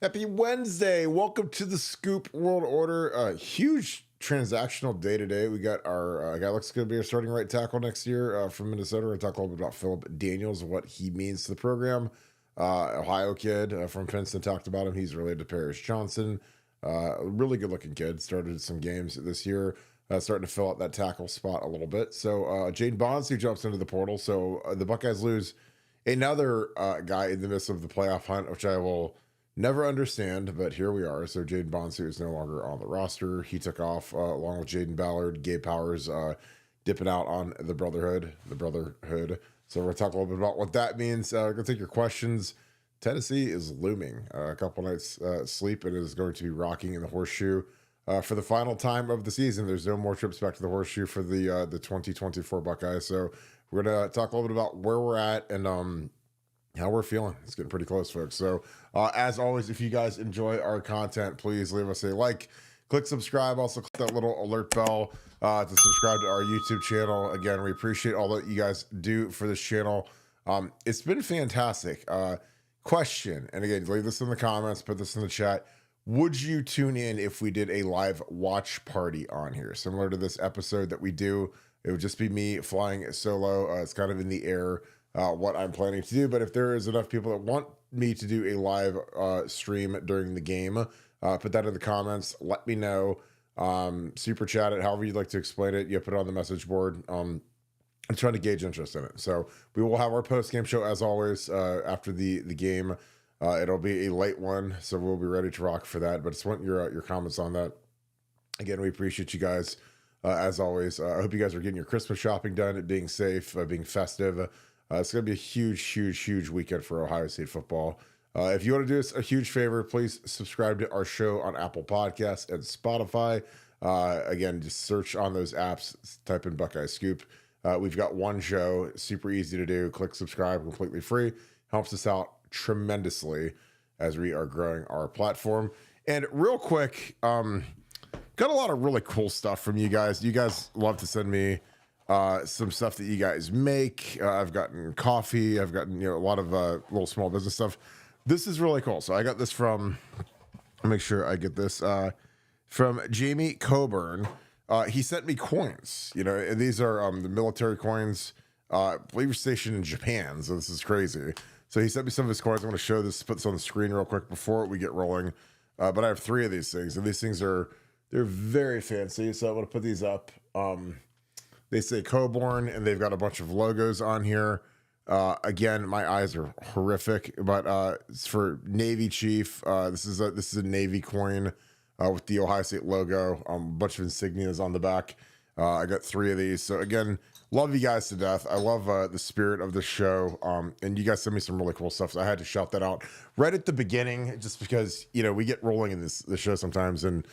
Happy Wednesday. Welcome to the Scoop World Order. Huge transactional day today. We got our guy looks going to be our starting right tackle next year from Minnesota. We're going to talk a little bit about Philip Daniels, what he means to the program. Ohio kid from Princeton talked about him. He's related to Paris Johnson. A really good looking kid. Started some games this year. Starting to fill out that tackle spot a little bit. So Jaden Bonsu jumps into the portal. So the Buckeyes lose another guy in the midst of the playoff hunt, which I will never understand, but here we are. So Jaden Bonsu is no longer on the roster. He took off along with Jaden Ballard, Gabe Powers dipping out on the Brotherhood. So we're going to talk a little bit about what that means. We're going to take your questions. Tennessee is looming. A couple nights sleep and is going to be rocking in the horseshoe for the final time of the season. There's no more trips back to the horseshoe for the 2024 Buckeyes. So we're going to talk a little bit about where we're at and how we're feeling. It's getting pretty close, folks. So as always, if you guys enjoy our content, please leave us a like, click subscribe, also click that little alert bell to subscribe to our YouTube channel. Again, we appreciate all that you guys do for this channel. It's been fantastic. Question, and again, leave this in the comments, put this in the chat. Would you tune in if we did a live watch party on here? Similar to this episode that we do, it would just be me flying solo. It's kind of in the air. What I'm planning to do, but if there is enough people that want me to do a live stream during the game, put that in the comments. Let me know. Super chat it, however you'd like to explain it. You put it on the message board. I'm trying to gauge interest in it. So we will have our post game show as always after the game. It'll be a late one, so we'll be ready to rock for that. But just want your comments on that. Again, we appreciate you guys as always. I hope you guys are getting your Christmas shopping done, it being safe, being festive. It's going to be a huge weekend for Ohio State football. If you want to do us a huge favor, please subscribe to our show on Apple Podcasts and Spotify. Again, just search on those apps, type in Buckeye Scoop. We've got one show, super easy to do. Click subscribe, completely free. Helps us out tremendously as we are growing our platform. And real quick, got a lot of really cool stuff from you guys. You guys love to send me some stuff that you guys make. I've gotten coffee. I've gotten a lot of little small business stuff. This is really cool. So I got this from. I'll make sure I get this from Jamie Coburn. He sent me coins. These are the military coins. I believe you're stationed in Japan, so this is crazy. So he sent me some of his coins. I'm going to show this, put this on the screen real quick before we get rolling. But I have 3 of these things, and these things they're very fancy. So I'm going to put these up. They say Coburn, and they've got a bunch of logos on here. Again, my eyes are horrific, but it's for Navy Chief. This is a Navy coin with the Ohio State logo. A bunch of insignias on the back. I got 3 of these. So again, love you guys to death. I love the spirit of the show. And you guys sent me some really cool stuff. So I had to shout that out right at the beginning, just because we get rolling in this show sometimes, and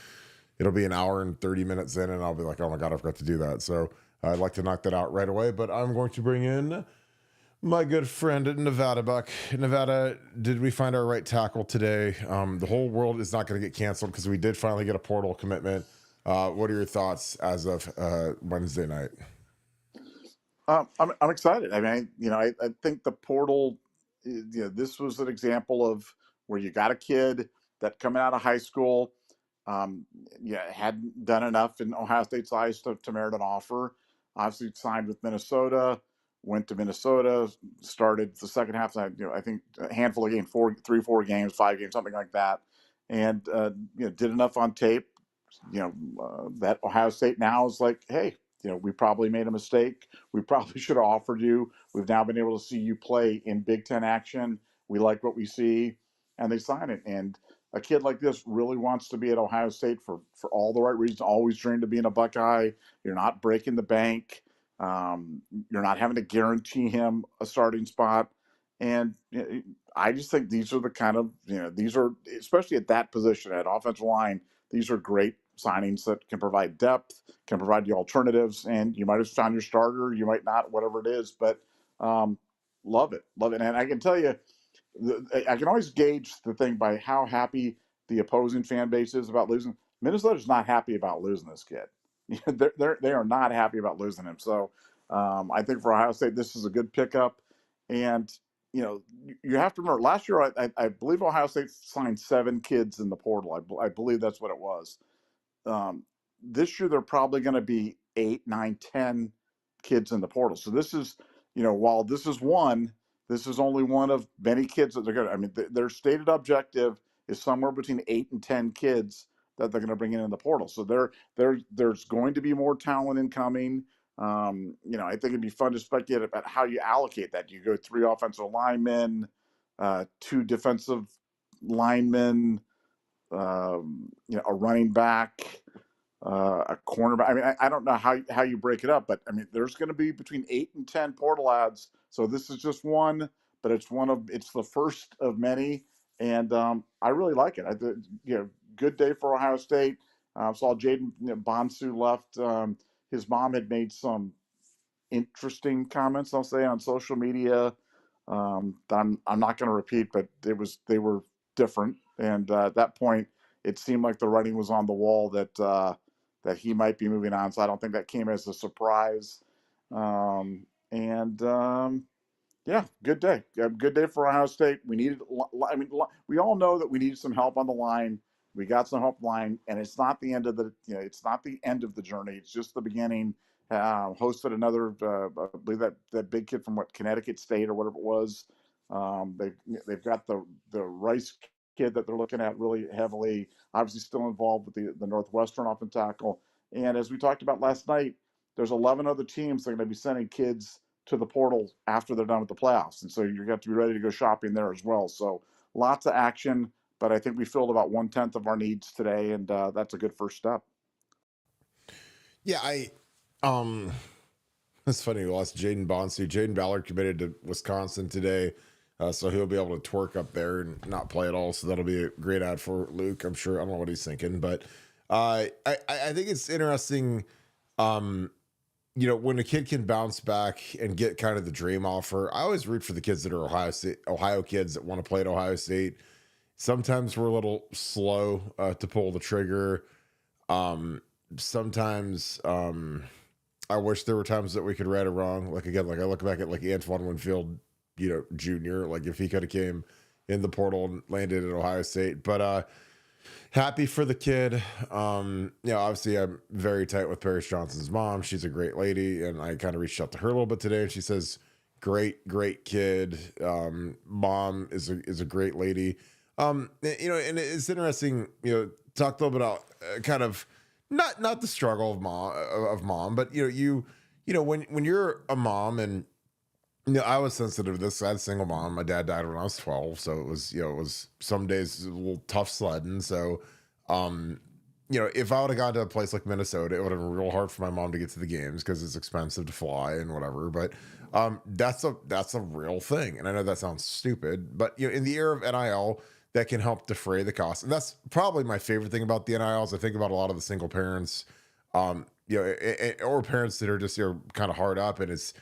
it'll be an hour and 30 minutes in, and I'll be like, oh my god, I forgot to do that. So I'd like to knock that out right away, but I'm going to bring in my good friend Nevadabuck. Nevada, did we find our right tackle today? The whole world is not going to get canceled because we did finally get a portal commitment. What are your thoughts as of Wednesday night? I'm excited. I mean, I think the portal, this was an example of where you got a kid that coming out of high school, hadn't done enough in Ohio State's eyes to merit an offer. Obviously signed with Minnesota, went to Minnesota, started the second half. I think a handful of games, 4 games, 5 games, something like that, and did enough on tape. That Ohio State now is like, hey, we probably made a mistake. We probably should have offered you. We've now been able to see you play in Big Ten action. We like what we see, and they sign it. And a kid like this really wants to be at Ohio State for all the right reasons. Always dreamed of being a Buckeye. You're not breaking the bank. You're not having to guarantee him a starting spot. And I just think these are the kind of, these are, especially at that position at offensive line, these are great signings that can provide depth, can provide you alternatives, and you might have found your starter, you might not, whatever it is, but love it. And I can tell you, I can always gauge the thing by how happy the opposing fan base is about losing. Minnesota's not happy about losing this kid. They are not happy about losing him. So I think for Ohio State, this is a good pickup. And you have to remember last year, I believe Ohio State signed 7 kids in the portal. I believe that's what it was. um, this year they're probably going to be 8, 9, 10 kids in the portal. So this is, while this is only one of many kids that they're going to, I mean, their stated objective is somewhere between 8 and 10 kids that they're going to bring in the portal. So there's going to be more talent incoming. I think it'd be fun to speculate about how you allocate that. Do you go 3 offensive linemen, 2 defensive linemen, a running back, a cornerback? I mean, I don't know how you break it up, but I mean, there's going to be between 8 and 10 portal ads. So this is just one, but it's the first of many, and I really like it. Good day for Ohio State. Saw Jaden Bonsu left. His mom had made some interesting comments, I'll say, on social media, that I'm not going to repeat, but they were different. And at that point, it seemed like the writing was on the wall that he might be moving on. So I don't think that came as a surprise. And Yeah, good day. Good day for Ohio State. We needed. I mean, we all know that we needed some help on the line. We got some help line, and it's not the end of it's not the end of the journey. It's just the beginning. Hosted another, I believe that big kid from Connecticut State or whatever it was. They've got the Rice kid that they're looking at really heavily. Obviously, still involved with the Northwestern offensive tackle. And as we talked about last night, there's 11 other teams that are going to be sending kids to the portal after they're done with the playoffs. And so you're going to be ready to go shopping there as well. So lots of action, but I think we filled about 1/10 of our needs today. And that's a good first step. Yeah, it's funny. We lost Jaden Bonsu. Jaden Ballard committed to Wisconsin today. So he'll be able to twerk up there and not play at all. So that'll be a great ad for Luke. I'm sure. I don't know what he's thinking, but I think it's interesting. When a kid can bounce back and get kind of the dream offer, I always root for the kids that are Ohio kids that want to play at Ohio State. Sometimes we're a little slow to pull the trigger. Sometimes I wish there were times that we could right or wrong. Like again, like I look back at like Antoine Winfield, Jr. Like if he could have came in the portal and landed at Ohio State, but happy for the kid. Obviously I'm very tight with Paris Johnson's mom. She's a great lady, and I kind of reached out to her a little bit today, and she says, great kid. Mom is a great lady. And it's interesting, talked a little bit about kind of not the struggle of mom, but when you're a mom, and I was sensitive to this. I had a single mom. My dad died when I was 12. So it was some days a little tough sledding. So, if I would have gone to a place like Minnesota, it would have been real hard for my mom to get to the games because it's expensive to fly and whatever. But that's a real thing. And I know that sounds stupid, but in the era of NIL, that can help defray the cost. And that's probably my favorite thing about the NILs. I think about a lot of the single parents, or parents that are just kind of hard up, and it's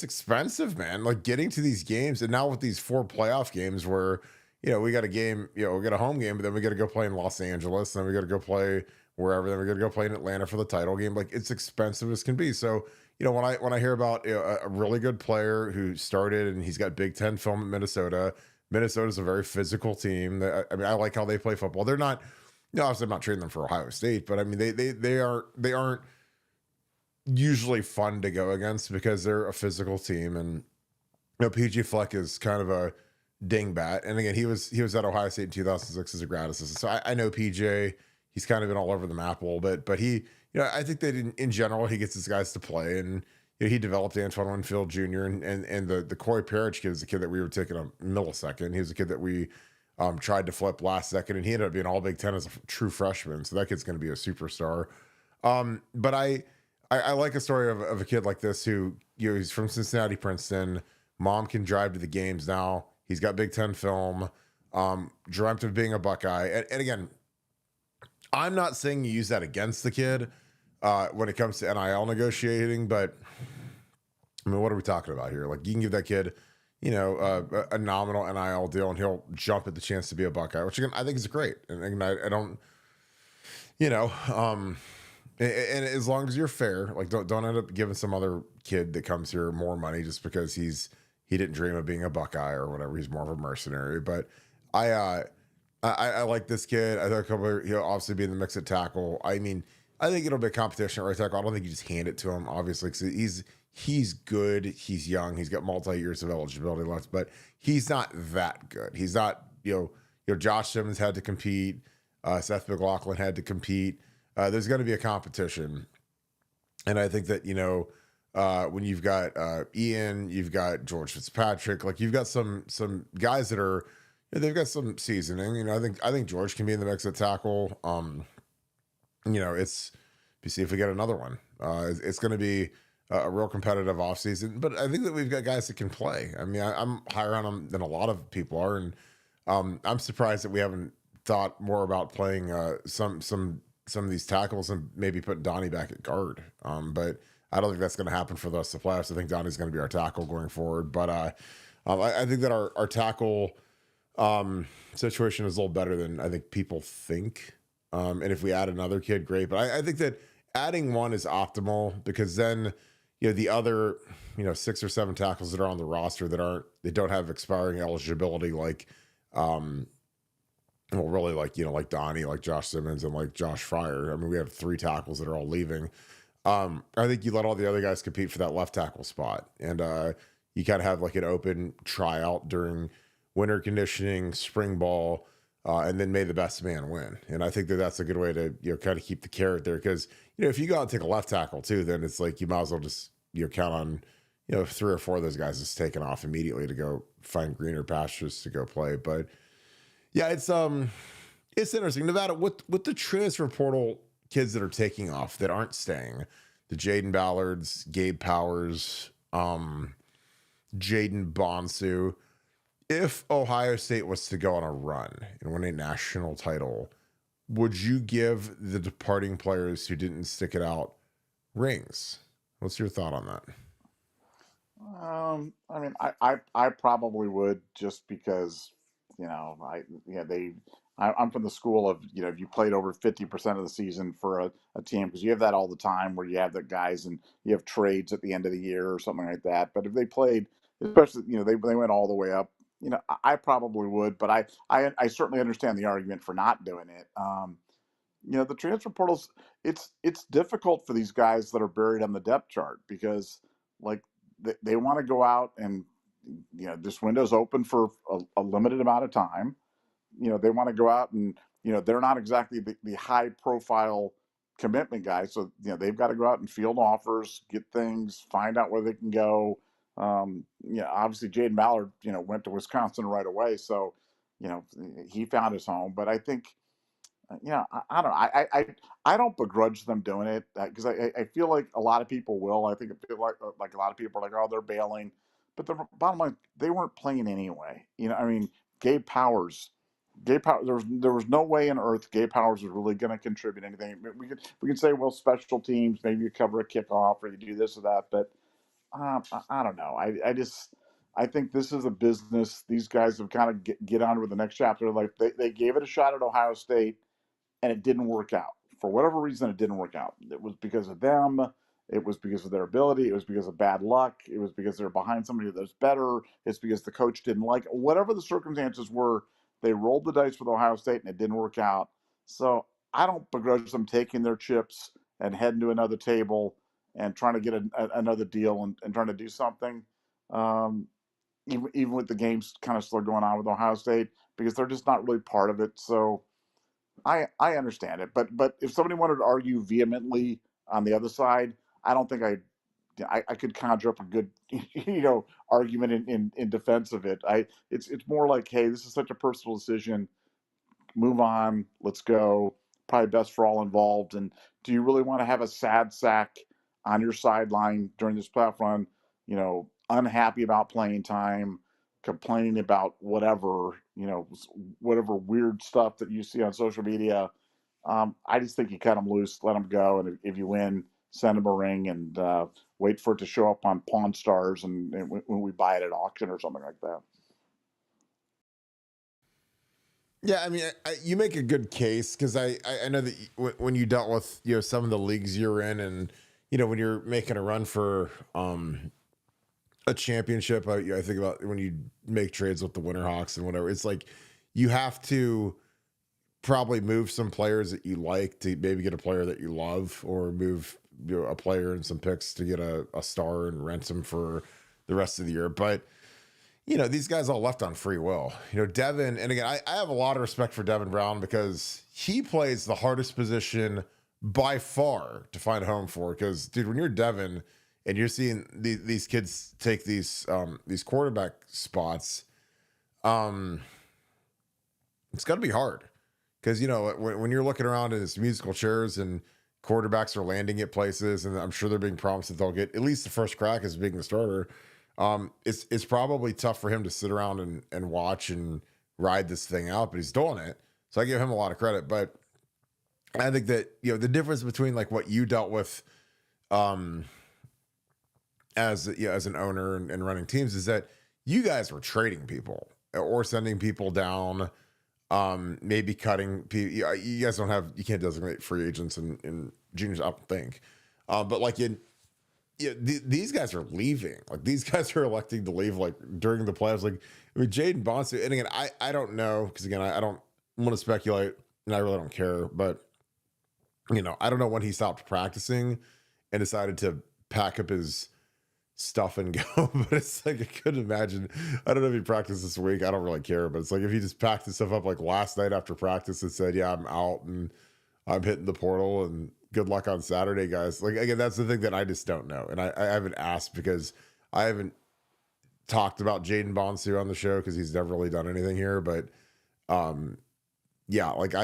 expensive, man. Like getting to these games, and now with these 4 playoff games where, we got a game, we got a home game, but then we got to go play in Los Angeles, then we got to go play wherever, then we got to go play in Atlanta for the title game. Like it's expensive as can be. So, when I hear about a really good player who started and he's got Big Ten film in Minnesota. Minnesota's a very physical team. I mean, I like how they play football. They're not, obviously I'm not trading them for Ohio State, but I mean, they aren't usually fun to go against because they're a physical team. And PG Fleck is kind of a dingbat, and again, he was at Ohio State in 2006 as a grad assistant, so I know PJ. He's kind of been all over the map a little bit, but he, I think that in general he gets his guys to play, and he developed Antoine Winfield Jr. and the Corey Parrish kid is a kid that we were taking a millisecond. He was a kid that we tried to flip last second, and he ended up being all Big Ten as a true freshman, so that kid's going to be a superstar. But I like a story of a kid like this who, he's from Cincinnati, Princeton. Mom can drive to the games now. He's got Big Ten film. Dreamt of being a Buckeye. And again, I'm not saying you use that against the kid when it comes to NIL negotiating, but I mean, what are we talking about here? Like, you can give that kid, a nominal NIL deal, and he'll jump at the chance to be a Buckeye, which again, I think is great. And I don't, and as long as you're fair, like don't end up giving some other kid that comes here more money just because he's he didn't dream of being a Buckeye or whatever. He's more of a mercenary. But I I like this kid. I think he'll obviously be in the mix at tackle. I mean, I think it'll be a competition at right tackle. I don't think you just hand it to him, obviously, because he's good. He's young. He's got multi years of eligibility left, but he's not that good. He's not, Josh Simmons had to compete. Seth McLaughlin had to compete. There's going to be a competition. And I think that, when you've got Ian, you've got George Fitzpatrick, like you've got some guys that are, they've got some seasoning. I think George can be in the mix at tackle. It's, you see if we get another one. It's going to be a real competitive offseason, but I think that we've got guys that can play. I mean, I'm higher on them than a lot of people are, and I'm surprised that we haven't thought more about playing some of these tackles and maybe put Donnie back at guard. But I don't think that's going to happen for the rest of the playoffs. I think Donnie's going to be our tackle going forward. But I think that our tackle situation is a little better than I think people think. And if we add another kid, great. But I think that adding one is optimal, because then, the other, 6 or 7 tackles that are on the roster they don't have expiring eligibility, like, really like Donnie, like Josh Simmons, and like Josh Fryer. I mean, we have 3 tackles that are all leaving. I think you let all the other guys compete for that left tackle spot, and you kind of have like an open tryout during winter conditioning, spring ball, and then may the best man win. And I think that that's a good way to kind of keep the carrot there, because if you go out and take a left tackle too, then it's like you might as well just count on 3 or 4 of those guys just taking off immediately to go find greener pastures to go play. But yeah, it's interesting. Nevada, with the transfer portal kids that are taking off that aren't staying, the Jaden Ballards, Gabe Powers, Jaden Bonsu. If Ohio State was to go on a run and win a national title, would you give the departing players who didn't stick it out rings? What's your thought on that? I mean, I probably would, just because, I'm from the school of, if you played over 50% of the season for a team, because you have that all the time where you have the guys and you have trades at the end of the year or something like that. But if they played, especially, they went all the way up, I probably would, but I certainly understand the argument for not doing it. The transfer portals, it's difficult for these guys that are buried on the depth chart, because like they want to go out and, this window's open for a limited amount of time. They want to go out and, they're not exactly the high profile commitment guys. So, they've got to go out and field offers, get things, find out where they can go. Obviously Jaden Ballard, went to Wisconsin right away. So, he found his home. But I think, I don't know. I don't begrudge them doing it, because I feel like a lot of people will. I feel like a lot of people are like, oh, they're bailing. But the bottom line, they weren't playing anyway. I mean, Gabe Powers, there was no way on earth Gabe Powers was really going to contribute anything. We could say, well, special teams, maybe you cover a kickoff or you do this or that, but I don't know. I think this is a business. These guys have kind of get on with the next chapter. Like they gave it a shot at Ohio State, and it didn't work out. For whatever reason, it didn't work out. It was because of them. It was because of their ability. It was because of bad luck. It was because they're behind somebody that's better. It's because the coach didn't like it. Whatever the circumstances were, they rolled the dice with Ohio State, and it didn't work out. So I don't begrudge them taking their chips and heading to another table and trying to get another deal and trying to do something. Even with the games kind of still going on with Ohio State, because they're just not really part of it. So I understand it, but if somebody wanted to argue vehemently on the other side, I don't think I could conjure up a good argument in defense of it. It's more like, hey, this is such a personal decision. Move on. Let's go. Probably best for all involved. And do you really want to have a sad sack on your sideline during this playoff run? Unhappy about playing time, complaining about whatever, whatever weird stuff that you see on social media. I just think you cut them loose, let them go, and if you win, send them a ring, and wait for it to show up on Pawn Stars and when we buy it at auction or something like that. Yeah, I mean, you make a good case, because I know that when you dealt with some of the leagues you're in, and when you're making a run for a championship. I think about when you make trades with the Winterhawks and whatever. It's like you have to probably move some players that you like to maybe get a player that you love, or move a player and some picks to get a star and rent them for the rest of the year. But these guys all left on free will. Devon, and again, I have a lot of respect for Devon Brown because he plays the hardest position by far to find a home for. Because, dude, when you're Devon and you're seeing these kids take these quarterback spots, it's got to be hard. Because, when you're looking around in this musical chairs and quarterbacks are landing at places, and I'm sure they're being promised that they'll get at least the first crack as being the starter. It's probably tough for him to sit around and watch and ride this thing out, but he's doing it. So I give him a lot of credit. But I think that, the difference between like what you dealt with as an owner and running teams is that you guys were trading people or sending people down, maybe cutting people. You guys you can't designate free agents and juniors, I don't think. But like these guys are leaving. Like these guys are electing to leave like during the playoffs. Like Jaden Bonsu, and again, I don't know, because again, I don't want to speculate, and I really don't care. But I don't know when he stopped practicing and decided to pack up his stuff and go. But it's like I couldn't imagine. I don't know if he practiced this week. I don't really care. But it's like if he just packed his stuff up like last night after practice and said, "Yeah, I'm out and I'm hitting the portal and good luck on Saturday, guys." Like, again, that's the thing that I just don't know. And I haven't asked because I haven't talked about Jaden Bonsu on the show because he's never really done anything here. But yeah, like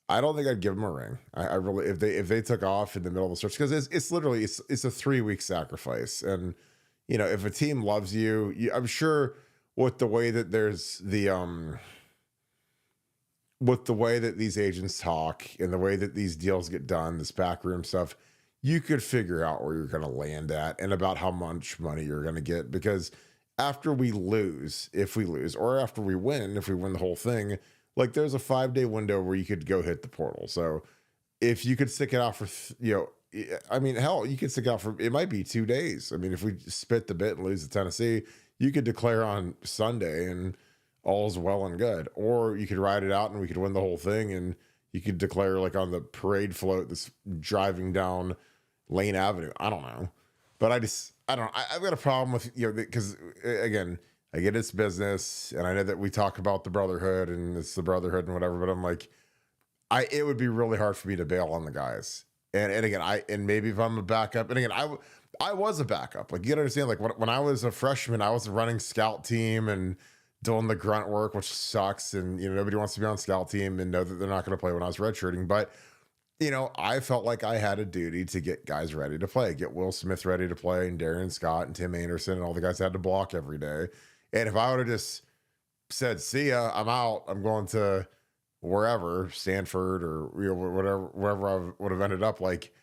I don't think I'd give him a ring. I really, if they took off in the middle of the search, because it's literally it's a 3-week sacrifice. And if a team loves you, I'm sure with the way that there's the with the way that these agents talk and the way that these deals get done, this backroom stuff, you could figure out where you're going to land at and about how much money you're going to get. Because after we lose, if we lose, or after we win, if we win the whole thing, like there's a 5-day window where you could go hit the portal. So if you could stick it out for, I mean, hell, you could stick it out for, it might be 2 days. I mean, if we spit the bit and lose to Tennessee, you could declare on Sunday and all's well and good. Or you could ride it out and we could win the whole thing, and you could declare like on the parade float that's driving down Lane Avenue. I don't know. But I've got a problem with, because again, I get it's business, and I know that we talk about the brotherhood and it's the brotherhood and whatever, but I'm like, it would be really hard for me to bail on the guys. And again, maybe if I'm a backup, and again, I was a backup. Like, you gotta understand, like when I was a freshman, I was running scout team and doing the grunt work, which sucks. And, nobody wants to be on scout team and know that they're not going to play when I was redshirting. But, I felt like I had a duty to get guys ready to play, get Will Smith ready to play, and Darian Scott and Tim Anderson and all the guys had to block every day. And if I would have just said, "See ya, I'm out, I'm going to wherever, Stanford or whatever, wherever I would have ended up," like,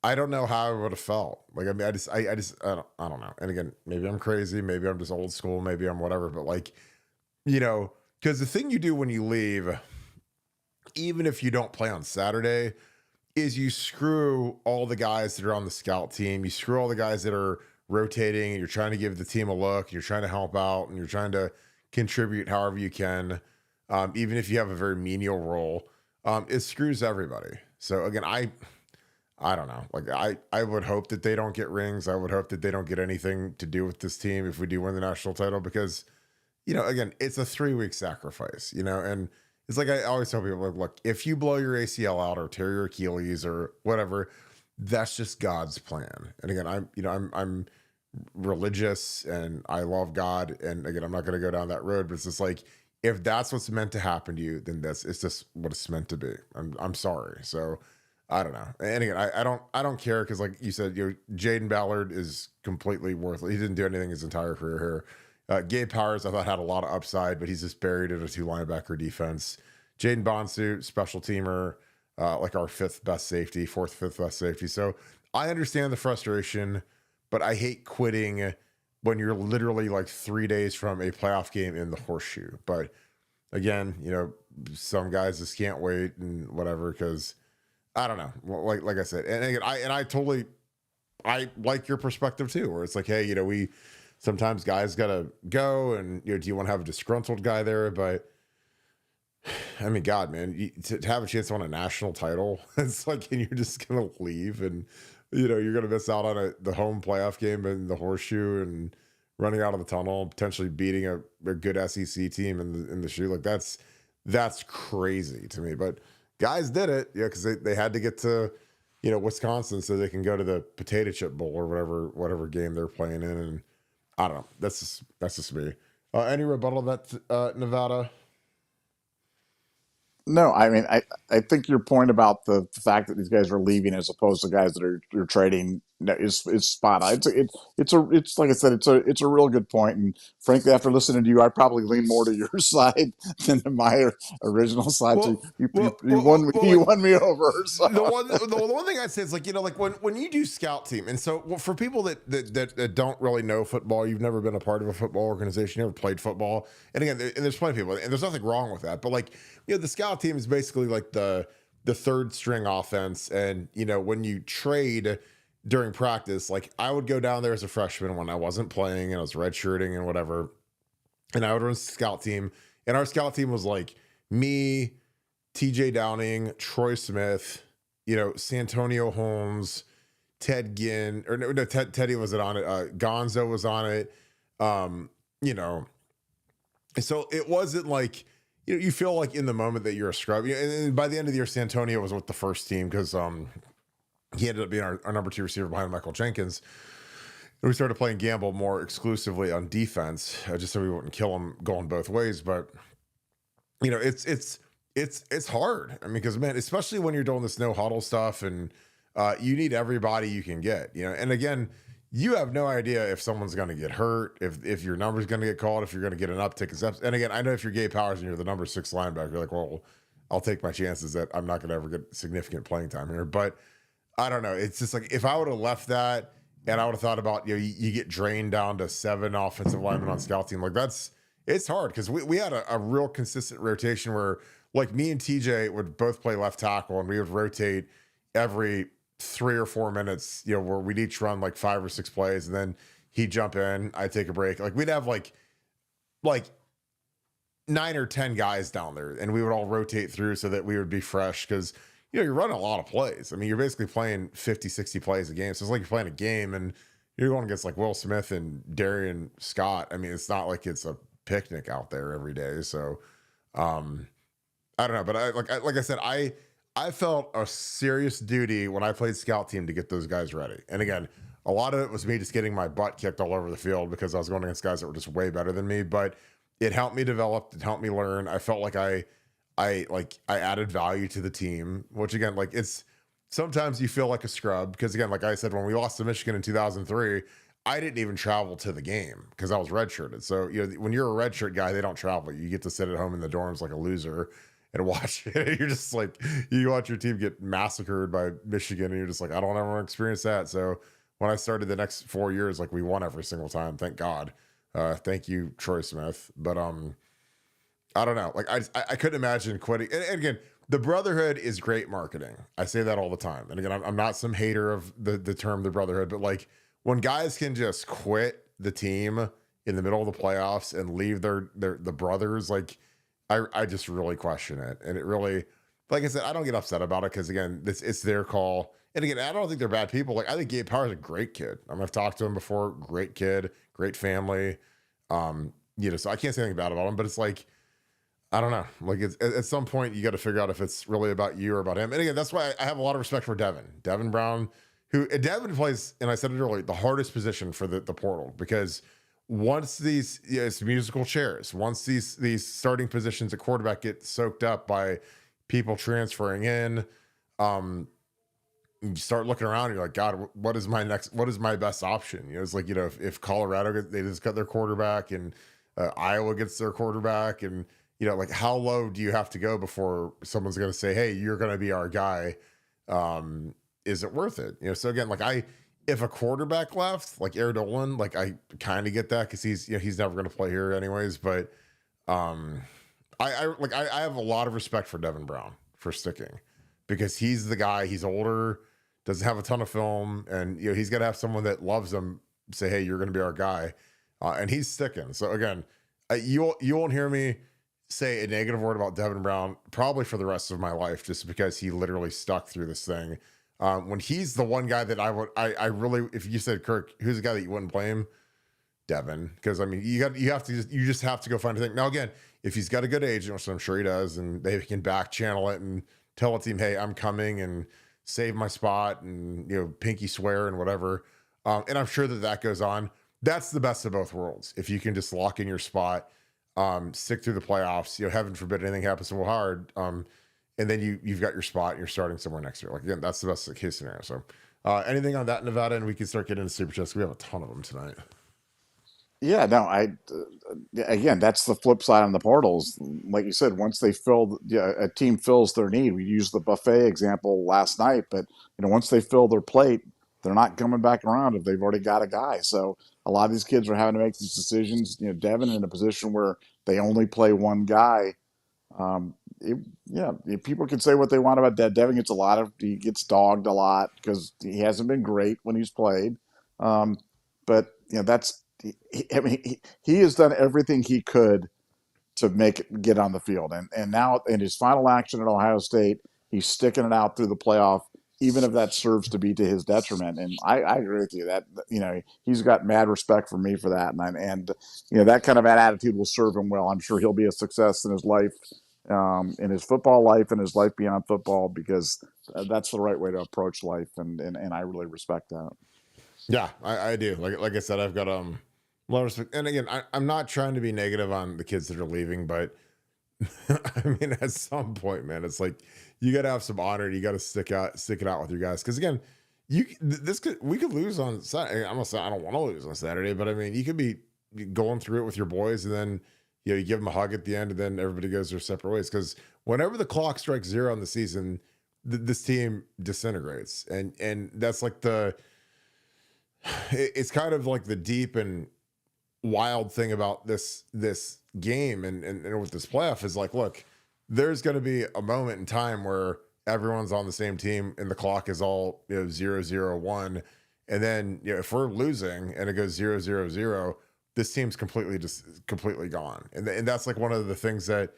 I don't know how I would have felt. Like, I mean, I don't know. And again, maybe I'm crazy, maybe I'm just old school, maybe I'm whatever, but like, because the thing you do when you leave, even if you don't play on Saturday, is you screw all the guys that are on the scout team. You screw all the guys that are rotating, and you're trying to give the team a look, and you're trying to help out, and you're trying to contribute however you can. Even if you have a very menial role, it screws everybody. So again, I don't know. Like I would hope that they don't get rings. I would hope that they don't get anything to do with this team if we do win the national title, because again, it's a 3-week sacrifice, and it's like I always tell people, like, look, if you blow your ACL out or tear your Achilles or whatever, that's just God's plan. And again, I'm religious and I love God. And again, I'm not going to go down that road, but it's just like, if that's what's meant to happen to you, then it's just what it's meant to be. I'm sorry. So I don't know. And again, I don't care. Cause like you said, Jaden Ballard is completely worthless. He didn't do anything his entire career here. Gabe Powers, I thought, had a lot of upside, but he's just buried in a 2-linebacker defense. Jaden Bonsu, special teamer, like our 4th, 5th best safety. So I understand the frustration, but I hate quitting when you're literally like 3 days from a playoff game in the horseshoe. But again, some guys just can't wait and whatever, because I don't know. Like I said, and again, I like your perspective too, where it's like, hey, we sometimes guys got to go, and do you want to have a disgruntled guy there? But I mean, God, man, to have a chance to win a national title, it's like, and you're just gonna leave, and you're gonna miss out on the home playoff game and the horseshoe, and running out of the tunnel, potentially beating a good SEC team in the shoe. Like that's crazy to me. But guys did it, because they had to get to Wisconsin so they can go to the potato chip bowl or whatever game they're playing in. And I don't know. That's just me. Any rebuttal of that, Nevada? No, I mean, I think your point about the fact that these guys are leaving as opposed to guys that you're trading is spot on. It's like I said, it's a real good point. And frankly, after listening to you, I probably lean more to your side than to my original side. So Well, well, you well, well, won me, well, you like, won me over. So. the one thing I'd say is, like, like when you do scout team, and so, well, for people that don't really know football, you've never been a part of a football organization, you never played football, and again, and there's plenty of people, and there's nothing wrong with that, but like, the scout team is basically like the third string offense, and when you trade during practice, like I would go down there as a freshman when I wasn't playing and I was redshirting and whatever, and I would run a scout team, and our scout team was like me, TJ Downing, Troy Smith, Santonio Holmes, Ted Ginn, or no, Teddy wasn't on it. Gonzo was on it. So it wasn't like, you feel like in the moment that you're a scrub. And by the end of the year, Santonio was with the first team because he ended up being our number 2 receiver behind Michael Jenkins. And we started playing Gamble more exclusively on defense, just so we wouldn't kill him going both ways. But it's hard. I mean, because, man, especially when you're doing this no huddle stuff, and you need everybody you can get. And again, you have no idea if someone's going to get hurt, if your number's going to get called, if you're going to get an uptick. And again, I know if you're Gabe Powers and you're the number 6 linebacker, you're like, well, I'll take my chances that I'm not going to ever get significant playing time here. But I don't know. It's just like, if I would have left that and I would have thought about, you get drained down to 7 offensive linemen on scout team, like it's hard, because we had a real consistent rotation where, like, me and TJ would both play left tackle, and we would rotate every 3 or 4 minutes, where we'd each run like 5 or 6 plays, and then he'd jump in, I'd take a break. Like, we'd have like 9 or 10 guys down there, and we would all rotate through so that we would be fresh, because you're running a lot of plays. I mean, you're basically playing 50, 60 plays a game. So it's like you're playing a game, and you're going against like Will Smith and Darian Scott. I mean, it's not like it's a picnic out there every day. So I don't know, but like I said, I felt a serious duty when I played scout team to get those guys ready. And again, a lot of it was me just getting my butt kicked all over the field because I was going against guys that were just way better than me, but it helped me develop, it helped me learn. I felt like I added value to the team, which, again, like, it's sometimes you feel like a scrub, because, again, like I said, when we lost to Michigan in 2003, I didn't even travel to the game because I was redshirted. So, when you're a redshirt guy, they don't travel. You get to sit at home in the dorms like a loser and watch it. You're just like, you watch your team get massacred by Michigan, and you're just like, I don't ever want to experience that. So when I started the next 4 years, like, we won every single time. Thank God. Thank you, Troy Smith. But I don't know. Like, I couldn't imagine quitting. And again, the brotherhood is great marketing. I say that all the time. And again, I'm not some hater of the term the brotherhood, but like, when guys can just quit the team in the middle of the playoffs and leave the brothers, like, I just really question it. And it really, like I said, I don't get upset about it, because, again, it's their call. And again, I don't think they're bad people. Like, I think Gabe Powers is a great kid. I've talked to him before. Great kid, great family. So I can't say anything bad about him, but it's like, I don't know. Like, it's, at some point, you got to figure out if it's really about you or about him. And again, that's why I have a lot of respect for Devon Brown, Devon plays, and I said it earlier, the hardest position for the portal, because once these, it's musical chairs. Once these starting positions at quarterback get soaked up by people transferring in, you start looking around, and you're like, God, what is my best option? It's like, if Colorado, they just got their quarterback, and Iowa gets their quarterback, and like, how low do you have to go before someone's going to say, hey, you're going to be our guy? Is it worth it? So again, like, if a quarterback left, like Aaron Dolan, like, I kind of get that, because he's never going to play here anyways. But I have a lot of respect for Devon Brown for sticking, because he's the guy. He's older, doesn't have a ton of film, and he's got to have someone that loves him say, hey, you're going to be our guy. and he's sticking. So again, you won't hear me say a negative word about Devon Brown probably for the rest of my life, just because he literally stuck through this thing. When he's the one guy that I really, if you said Kirk, who's the guy that you wouldn't blame? Devon, because I mean, you just have to go find a thing. Now again, if he's got a good agent, which I'm sure he does, and they can back channel it and tell a team, hey, I'm coming and save my spot, and pinky swear and whatever. And I'm sure that goes on. That's the best of both worlds. If you can just lock in your spot, stick through the playoffs, heaven forbid anything happens so hard. And then you've got your spot and you're starting somewhere next year. Like, again, that's the best case scenario. So anything on that, Nevada, and we can start getting into super chats. We have a ton of them tonight. Yeah, no, again, that's the flip side on the portals. Like you said, once they a team fills their need. We used the buffet example last night, but once they fill their plate, they're not coming back around if they've already got a guy. So a lot of these kids are having to make these decisions. Devin in a position where they only play one guy. People can say what they want about that. Devin he gets dogged a lot because he hasn't been great when he's played. But he has done everything he could to get on the field, and now in his final action at Ohio State, he's sticking it out through the playoff, even if that serves to be to his detriment. And I agree with you that he's got mad respect for me for that, and that kind of an attitude will serve him well. I'm sure he'll be a success in his life, in his football life, and his life beyond football, because that's the right way to approach life, and I really respect that. Yeah, I do. Like I said, I've got a lot of respect. And again, I'm not trying to be negative on the kids that are leaving, but I mean, at some point, man, it's like you got to have some honor. You got to stick it out with your guys. Because again, we could lose on Saturday. I'm not saying I don't want to lose on Saturday, but I mean, you could be going through it with your boys, and then you give them a hug at the end, and then everybody goes their separate ways. Because whenever the clock strikes zero in the season, this team disintegrates, and that's like it's kind of like the deep and wild thing about this game and with this playoff is like, look, there's going to be a moment in time where everyone's on the same team and the clock is all 0-0-1, and then if we're losing and it goes 0-0-0, this team's completely gone, and that's like one of the things that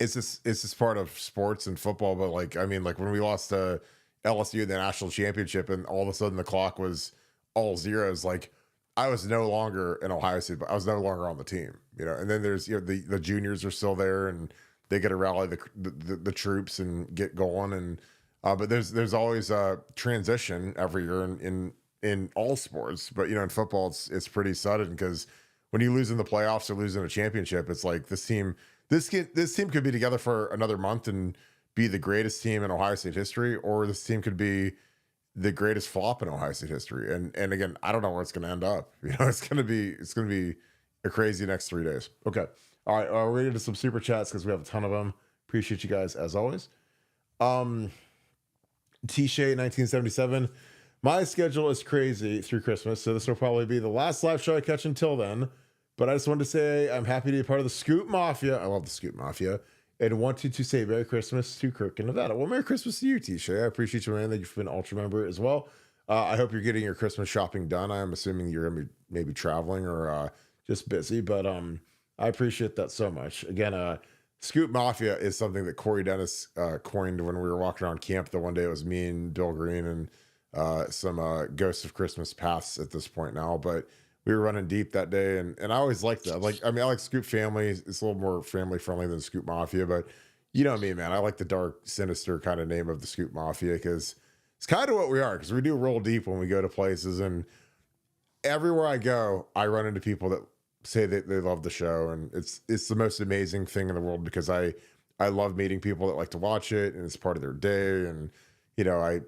it's just part of sports and football. But like, I mean, like when we lost to LSU in the national championship and all of a sudden the clock was all zeros, like I was no longer in Ohio State, but I was no longer on the team, and then there's, the juniors are still there and they get to rally the troops and get going. And, but there's always a transition every year in all sports, but in football, it's pretty sudden, because when you lose in the playoffs or lose in a championship, it's like this team could be together for another month and be the greatest team in Ohio State history, or this team could be the greatest flop in Ohio State history. And again, I don't know where it's going to end up. It's going to be a crazy next 3 days. Okay. All right. We're ready to some super chats because we have a ton of them. Appreciate you guys as always. T-Shay 1977. My schedule is crazy through Christmas, so this will probably be the last live show I catch until then. But I just wanted to say I'm happy to be part of the Scoop Mafia. I love the Scoop Mafia. And wanted to say Merry Christmas to Kirk in Nevada. Well, Merry Christmas to you, T-Shay. I appreciate you, man, that you've been an Ultra member as well. I hope you're getting your Christmas shopping done. I'm assuming you're going to be maybe traveling or just busy, but I appreciate that so much. Again, Scoop Mafia is something that Corey Dennis coined when we were walking around camp the one day. It was me and Bill Greene and some Ghosts of Christmas Paths at this point now, but we were running deep that day, and I always liked that. I like Scoop Family. It's a little more family friendly than Scoop Mafia, but you know me, man. I like the dark, sinister kind of name of the Scoop Mafia because it's kind of what we are. Because we do roll deep when we go to places, and everywhere I go, I run into people that say that they love the show, and it's the most amazing thing in the world because I love meeting people that like to watch it, and it's part of their day. And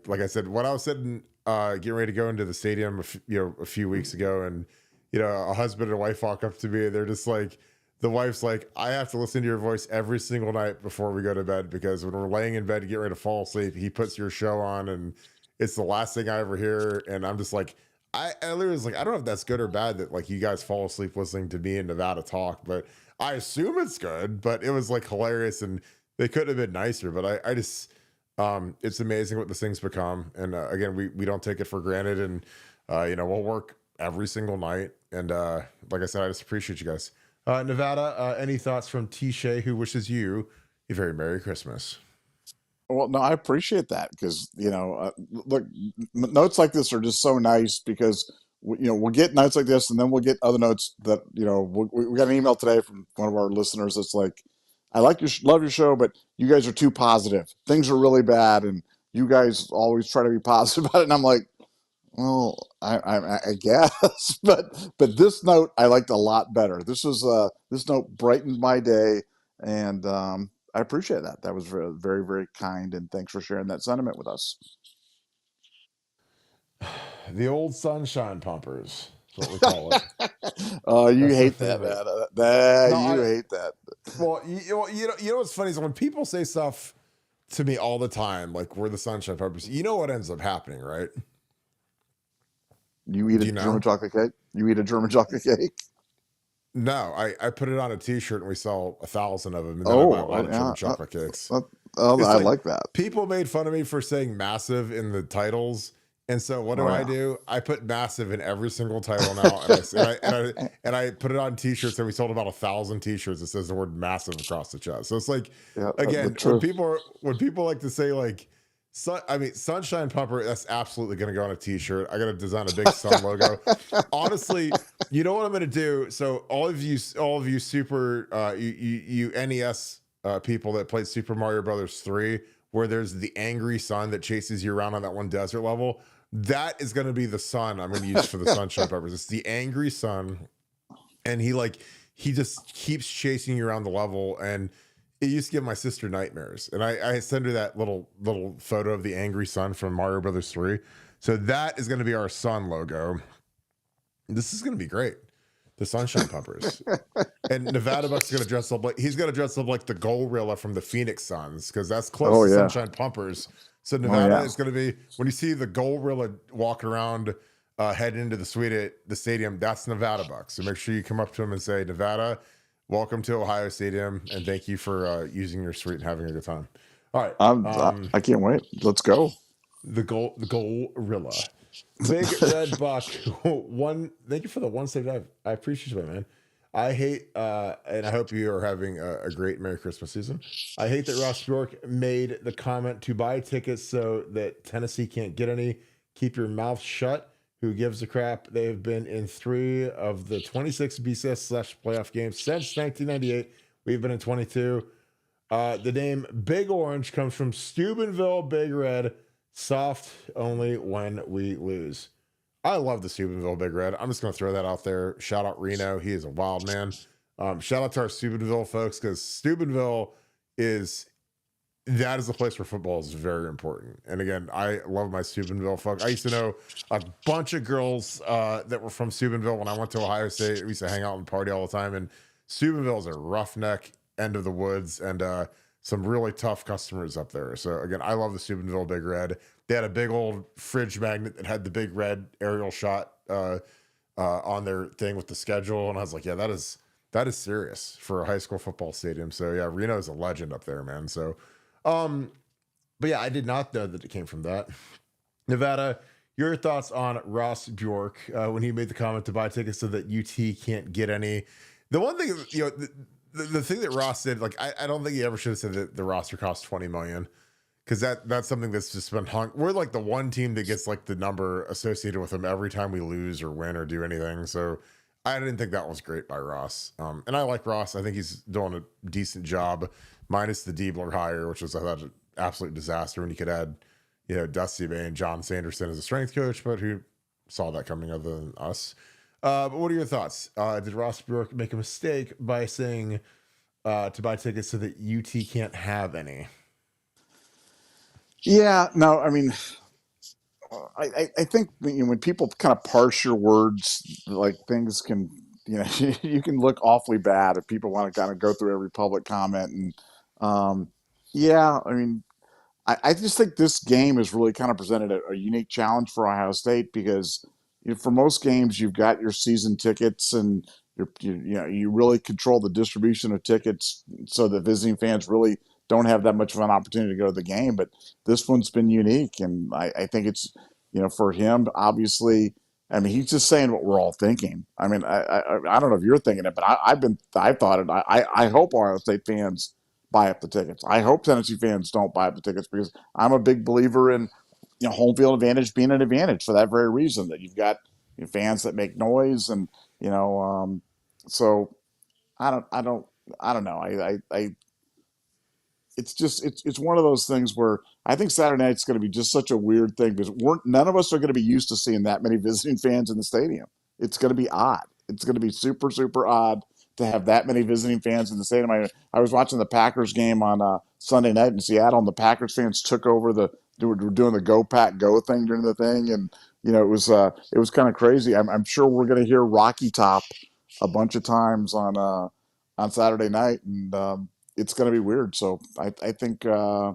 like I said, when I was sitting getting ready to go into the stadium a few weeks ago, and a husband and a wife walk up to me, and they're just like, the wife's like, I have to listen to your voice every single night before we go to bed, because when we're laying in bed to get ready to fall asleep, he puts your show on, and it's the last thing I ever hear. And I'm just like, I literally was like, I don't know if that's good or bad that like you guys fall asleep listening to me and Nevada talk, but I assume it's good. But it was like hilarious, and they couldn't have been nicer. But I just it's amazing what this thing's become. And again, we don't take it for granted, and we'll work every single night. And like I said, I just appreciate you guys. Nevada, any thoughts from T. Shay, who wishes you a very Merry Christmas? Well, no, I appreciate that because look, notes like this are just so nice because we'll get notes like this, and then we'll get other notes that we got an email today from one of our listeners that's like, "I like love your show, but you guys are too positive. Things are really bad, and you guys always try to be positive about it." And I'm like, well, I guess, but this note I liked a lot better. This note brightened my day, and I appreciate that. That was very, very, very kind, and thanks for sharing that sentiment with us. The old sunshine pumpers is what we call it. Oh, you That's the hate thing that, that. man. No, You I. hate that. Well, you know what's funny is when people say stuff to me all the time, like we're the sunshine pumpers. You know what ends up happening, right? You eat a Do you German know? chocolate cake. You eat a German chocolate cake. No, I put it on a T-shirt and we sell 1,000 of them, and then I buy a Oh, lot of German yeah. chocolate cakes. I It's like like that. people made fun of me for saying massive in the titles. And so what Oh do? I put massive in every single title now, yeah. and I put it on T-shirts, and we sold about 1,000 T-shirts that says the word massive across the chest. So it's like, Yeah, the again, truth. when people like to say like, sunshine pumper, that's absolutely going to go on a T-shirt. I got to design a big sun logo. Honestly, you know what I'm going to do? So all of you super you NES people that played Super Mario Brothers 3, where there's the angry sun that chases you around on that one desert level. That is going to be the sun I'm going to use for the sunshine peppers. It's the angry sun, and he just keeps chasing you around the level, and it used to give my sister nightmares. And I send her that little photo of the angry sun from Mario Brothers 3. So that is going to be our sun logo. This is going to be great. The sunshine pumpers. And Nevadabuck's gonna dress up like the gorilla from the Phoenix Suns, because that's close Oh to yeah. Sunshine Pumpers. So Oh Nevada yeah. is gonna be, when you see the gorilla walking around heading into the suite at the stadium, that's Nevadabuck. So make sure you come up to him and say, Nevada, welcome to Ohio Stadium, and thank you for using your suite and having a good time. All right. I can't wait. Let's go. The gorilla. Big Red Buck, one. Thank you for the 175. I appreciate it, man. I hate, and I hope you are having a great Merry Christmas season. I hate that Ross Bjork made the comment to buy tickets so that Tennessee can't get any. Keep your mouth shut. Who gives a crap? They have been in 3 of the 26 BCS/playoff games since 1998. We've been in 22. The name Big Orange comes from Steubenville Big Red. Soft only when we lose. I love the Steubenville Big Red. I'm just going to throw that out there. Shout out Reno. He is a wild man. Shout out to our Steubenville folks, because Steubenville is the place where football is very important. And again, I love my Steubenville folks. I used to know a bunch of girls that were from Steubenville when I went to Ohio State. We used to hang out and party all the time. And Steubenville is a roughneck end of the woods, and some really tough customers up there. So again, I love the Steubenville Big Red. They had a big old fridge magnet that had the big red aerial shot on their thing with the schedule, and I was like, yeah, that is serious for a high school football stadium. So yeah, Reno's a legend up there, man. So, but yeah, I did not know that it came from that. Nevada, your thoughts on Ross Bjork when he made the comment to buy tickets so that UT can't get any? The one thing, the thing that Ross said, like, I don't think he ever should have said that the roster costs $20 million, because that's something that's just been hung. We're like the one team that gets like the number associated with them every time we lose or win or do anything. So I didn't think that was great by Ross. And I like Ross. I think he's doing a decent job, minus the Diebler hire, which was, I thought, an absolute disaster. And you could add, Dusty Bay and John Sanderson as a strength coach, but who saw that coming other than us? But what are your thoughts? Did Ross Bjork make a mistake by saying to buy tickets so that UT can't have any? Yeah. No. I mean, I think when people kind of parse your words, like things can, you can look awfully bad if people want to kind of go through every public comment. And yeah, I mean, I just think this game has really kind of presented a unique challenge for Ohio State because for most games you've got your season tickets and you really control the distribution of tickets so that visiting fans really don't have that much of an opportunity to go to the game. But this one's been unique, and I think it's for him obviously. I mean, he's just saying what we're all thinking. I mean, I don't know if you're thinking it, but I thought it. I hope Ohio State fans buy up the tickets. I hope Tennessee fans don't buy up the tickets because I'm a big believer in home field advantage being an advantage for that very reason that you've got fans that make noise and so I don't know. It's one of those things where I think Saturday night's going to be just such a weird thing because none of us are going to be used to seeing that many visiting fans in the stadium. It's going to be odd. It's going to be super super odd to have that many visiting fans in the stadium. I was watching the Packers game on Sunday night in Seattle, and the Packers fans took over were doing the Go Pack Go thing during the thing, and it was kind of crazy. I'm sure we're going to hear Rocky Top a bunch of times on Saturday night, and it's going to be weird. So I think I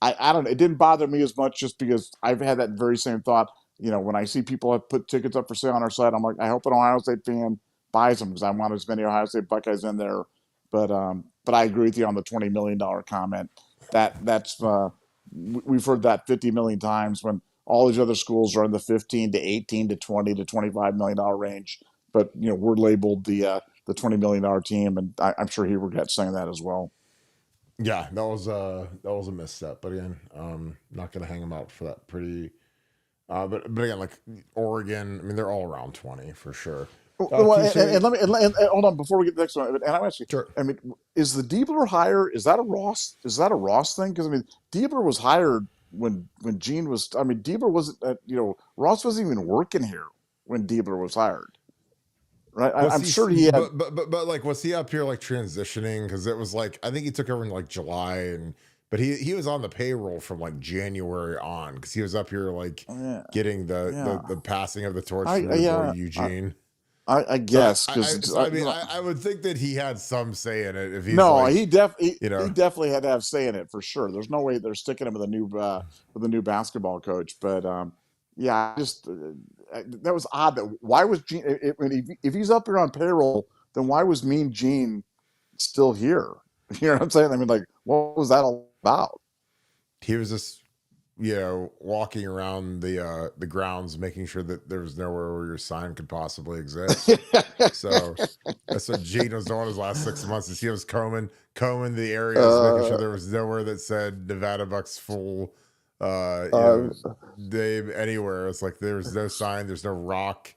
don't know. It didn't bother me as much just because I've had that very same thought. When I see people have put tickets up for sale on our site, I'm like, I hope an Ohio State fan buys them because I want as many Ohio State Buckeyes in there. But I agree with you on the $20 million comment. We've heard that 50 million times when all these other schools are in the 15 to 18 to 20 to $25 million range. But we're labeled the $20 million team, and I'm sure he regrets saying that as well. Yeah, that was a misstep. But again, not gonna hang him out for that. Pretty, but again, like Oregon, I mean, they're all around 20 for sure. Well, and let me and hold on before we get to the next one. And I'm actually, Sure. I mean, is the Diebler hire? Is that a Ross? Is that a Ross thing? Because I mean, Diebler was hired when Gene was. I mean, Diebler wasn't. Ross wasn't even working here when Diebler was hired. Right? Was I'm he? sure he had. But like, was he up here like transitioning? Because it was like I think he took over in like July, but he was on the payroll from like January on because he was up here like Yeah, getting yeah. the passing of the torch I from his boy yeah. Eugene. I guess because I mean, I would think that he had some say in it if he's no, like, he definitely had to have say in it for sure. There's no way they're sticking him with a new basketball coach. But yeah, that was odd. Why was Gene? If he's up here on payroll, then why was Mean Gene still here? You know what I'm saying? I mean, like, what was that all about? he was just walking around the grounds making sure that there was nowhere where your sign could possibly exist. So that's what Gene was doing his last 6 months. Is he was combing the areas, making sure uh, there was nowhere that said Nevadabuck's full uh, name anywhere. It's like there's no sign, there's no rock.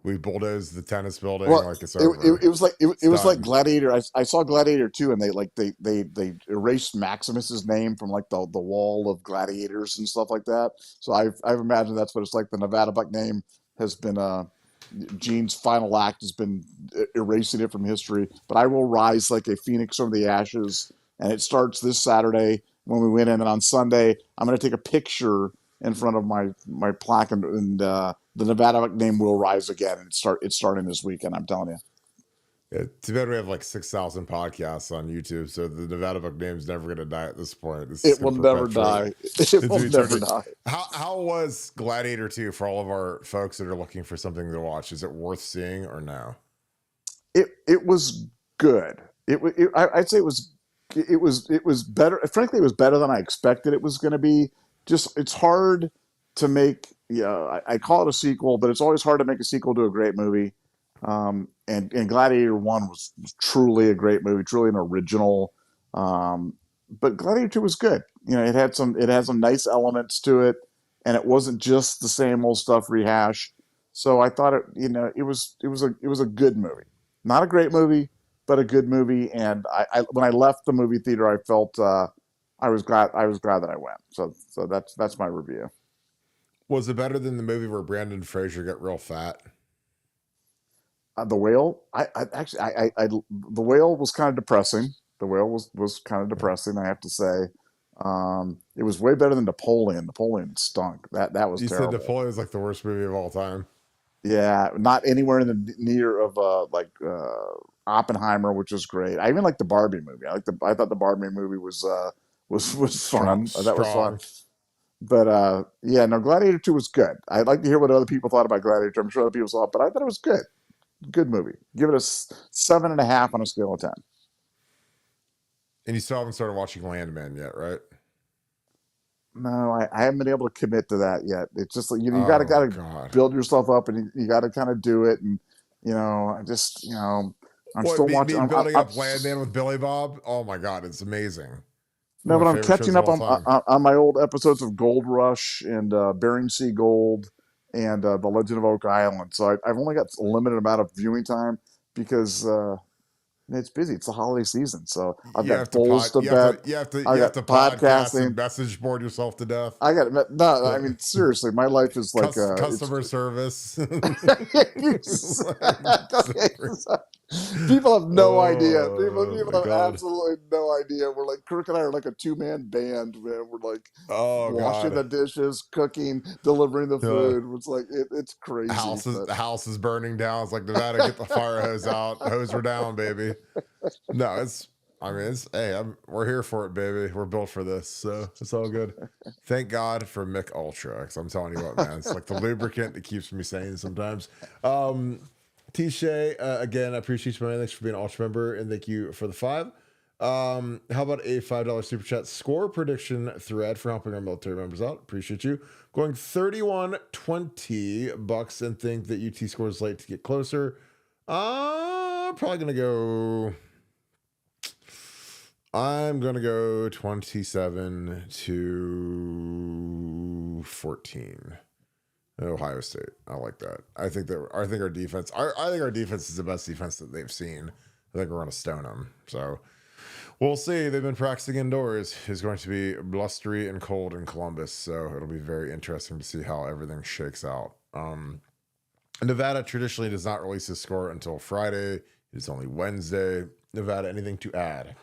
We bulldozed the tennis building, Well, like it's over. it It's was like done. Gladiator. I saw Gladiator 2, and they erased Maximus's name from like the wall of gladiators and stuff like that. So I've imagined that's what it's like. The Nevadabuck name has been Gene's final act has been erasing it from history. But I will rise like a phoenix from the ashes, and it starts this Saturday when we win in, and on Sunday I'm going to take a picture in front of my plaque, and the Nevada name will rise again. And it's starting this weekend. I'm telling you. Yeah, too bad we have like 6,000 podcasts on YouTube, so the Nevada Book name's never going to die at this point. This is It going will to never perpetuate die. It will into never eternity. die. How was Gladiator 2 for all of our folks that are looking for something to watch? Is it worth seeing or no? It was good. I'd say it was better. Frankly, it was better than I expected it was going to be. Just it's hard to make. Yeah, I call it a sequel, but it's always hard to make a sequel to a great movie. And Gladiator One was truly a great movie, truly an original. But Gladiator Two was good. It had some nice elements to it, and it wasn't just the same old stuff rehash. So I thought it was a good movie, not a great movie, but a good movie. And when I left the movie theater, I felt I was glad that I went. So that's my review. Was it better than the movie where Brandon Fraser got real fat? The whale, I actually, the whale was kind of depressing. The whale was kind of Yeah. depressing, I have to say. It was way better than Napoleon. Napoleon stunk. That was You said terrible. Napoleon is like the worst movie of all time. Yeah, not anywhere in the near of Oppenheimer, which was great. I even like the Barbie movie. I thought the Barbie movie was fun. That was fun. Strong. But yeah, no, Gladiator 2 was good. I'd like to hear what other people thought about Gladiator 2. I'm sure other people saw it, but I thought it was good. Good movie. Give it a 7.5 on a scale of 10. And you still haven't started watching Landman yet, right? No, I haven't been able to commit to that yet. It's just like you got to Oh God. build yourself up, and you got to kind of do it. And I just I'm What still watching. me building up Landman with Billy Bob? Oh my God, it's amazing. No, One of but my I'm favorite shows catching of up all time. on my old episodes of Gold Rush and Bering Sea Gold and The Legend of Oak Island. So I've only got a limited amount of viewing time because it's busy. It's the holiday season, so I've You got have to Bulls pod. to bet. You I have got to podcast and podcasting. message board yourself to death. I got no. I mean, seriously, my life is like it's. Customer service. You said, okay, so people have no idea. Oh People my have God. absolutely no idea. We're like Kirk and I are like a two-man band, man. We're like Oh washing God. the dishes, cooking, delivering the Uh, food. It's like it's crazy, but the house is burning down. It's like Nevada, get the fire hose out. Hose her down, baby. No, it's. I mean, it's. Hey, we're here for it, baby. We're built for this, so it's all good. Thank God for Mick Ultra, because I'm telling you what, man, it's like the lubricant that keeps me sane sometimes. Tisha, again, I appreciate you, man. Thanks for being an Ultra member, and thank you for the 5. How about a $5 super chat score prediction thread for helping our military members out? Appreciate you. Going 31-20 Bucks, and think that UT scores late to get closer. Probably gonna go. I'm gonna go 27-14. Ohio State. I like that. I think our defense. I think our defense is the best defense that they've seen. I think we're gonna stone them. So we'll see. They've been practicing indoors. It's going to be blustery and cold in Columbus, so it'll be very interesting to see how everything shakes out. Nevada traditionally does not release his score until Friday. It's only Wednesday. Nevada, anything to add?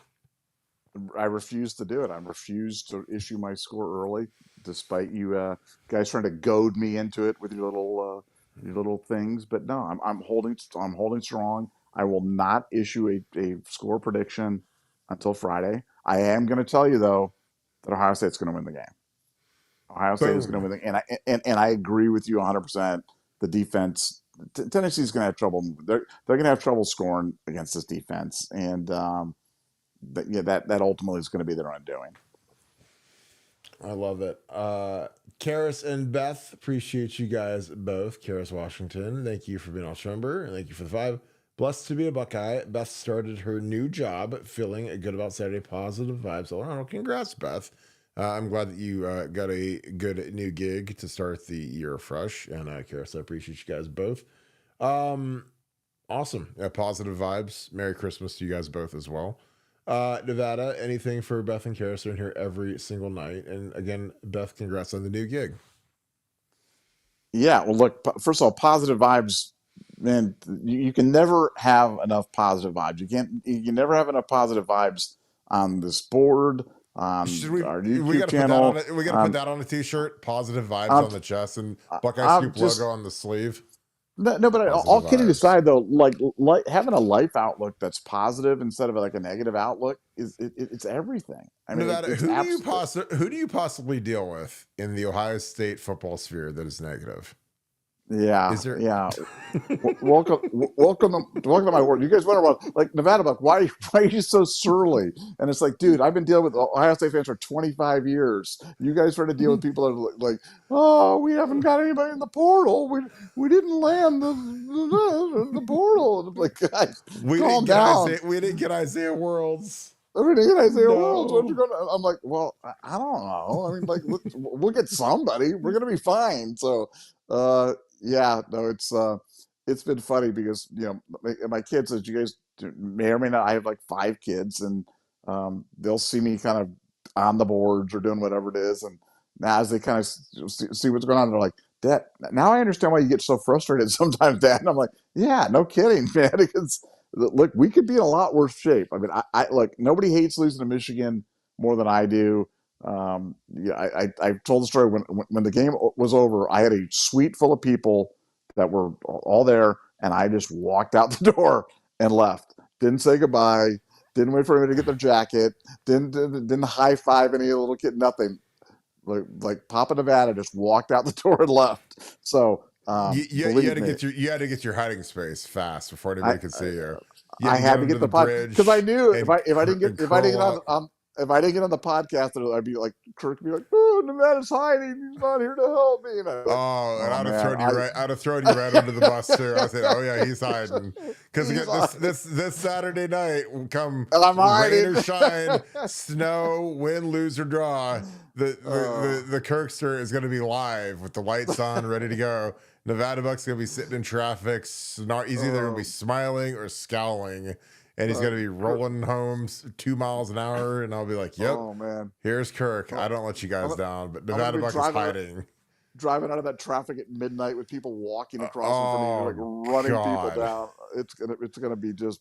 I refuse to do it. I refuse to issue my score early, despite you guys trying to goad me into it with your little things. But no, I'm holding strong. I will not issue a score prediction until Friday. I am going to tell you though that Ohio State's going to win the game. Ohio State is going to Boom. win the, and I agree with you 100%. The defense, Tennessee's going to have trouble. They're going to have trouble scoring against this defense, and but yeah, that ultimately is going to be their undoing. I love it. Karis and Beth, appreciate you guys both. Karis Washington, thank you for being all member, and thank you for the 5. Blessed to be a Buckeye. Beth started her new job, feeling good about Saturday. Positive vibes all around. Congrats, Beth. I'm glad that you got a good new gig to start the year fresh. And Karis, I appreciate you guys both. Awesome. Yeah, positive vibes. Merry Christmas to you guys both as well. Nevada, anything for Beth and Karis are in here every single night. And again, Beth, congrats on the new gig. Yeah, well, look, first of all, positive vibes, man. You can never have enough positive vibes. You can never have enough positive vibes on this board, Should on our we YouTube got to put that on channel. it? We got to put that on a t-shirt. Positive vibes I'm, on the chest and Buckeye I'm Scoop logo just on the sleeve. no, but Positive all kidding vibes. aside, though, like having a life outlook that's positive instead of like a negative outlook it's everything. I mean, Nevada, it's who do you possibly deal with in the Ohio State football sphere that is negative? yeah, Is there? yeah. Welcome to my world. You guys wonder about like Nevadabuck. Why are you so surly? And it's like, dude, I've been dealing with Ohio State fans for 25 years. You guys try to deal with people that are like, oh, we haven't got anybody in the portal. We didn't land the portal. And I'm like, guys, calm down. We didn't get Isaiah Worlds. I mean, Isaiah Worlds, what you No. going to? I'm like, well, I don't know. I mean, like, we'll get somebody. We're gonna be fine. So, yeah, no, it's been funny because my kids, as you guys may or may not, I have like 5 kids, and they'll see me kind of on the boards or doing whatever it is, and now as they kind of see what's going on, they're like, Dad, now I understand why you get so frustrated sometimes, Dad. And I'm like, yeah, no kidding, man, because look, we could be in a lot worse shape. I mean, I like nobody hates losing to Michigan more than I do. Yeah, I told the story when the game was over. I had a suite full of people that were all there, and I just walked out the door and left. Didn't say goodbye. Didn't wait for anybody to get their jacket. Didn't high five any little kid. Nothing. Like Papa Nevada just walked out the door and left. So You had believe to me, get your hiding space fast before I anybody could see you. You I had to had get to under get the the pod because I bridge knew and if I didn't get curl up. if I didn't get on the podcast, I'd be like, Kirk would be like, oh, Nevada's hiding. He's not here to help me. And I'm like, Oh, and oh I'd have man, thrown you right. I'd have thrown you right under the bus too. I said, "Oh yeah, he's hiding." Because he's again, this Saturday night, come and I'm rain hiding. or shine, snow, win, lose or draw, the Kirkster is going to be live with the lights on, ready to go. Nevadabuck's going to be sitting in traffic. He's either going to be smiling or scowling. And he's going to be rolling home 2 miles an hour. And I'll be like, yep, oh man, here's Kirk. I don't let you guys down. But Nevadabuck is hiding. Driving out of that traffic at midnight with people walking across in front of you, like running people down. It's gonna be just.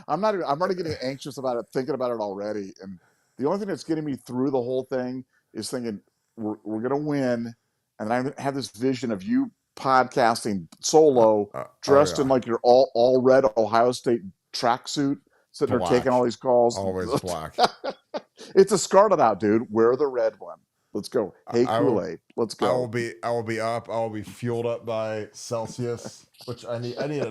I'm already getting anxious about it, thinking about it already. And the only thing that's getting me through the whole thing is thinking we're gonna win, and then I have this vision of you podcasting solo, dressed in like your all red Ohio State tracksuit, sitting there taking all these calls. Always black. It's a Scarlet out, dude. Wear the red one. Let's go. Hey, Kool-Aid. Let's go. I will be up. I will be fueled up by Celsius, which I need a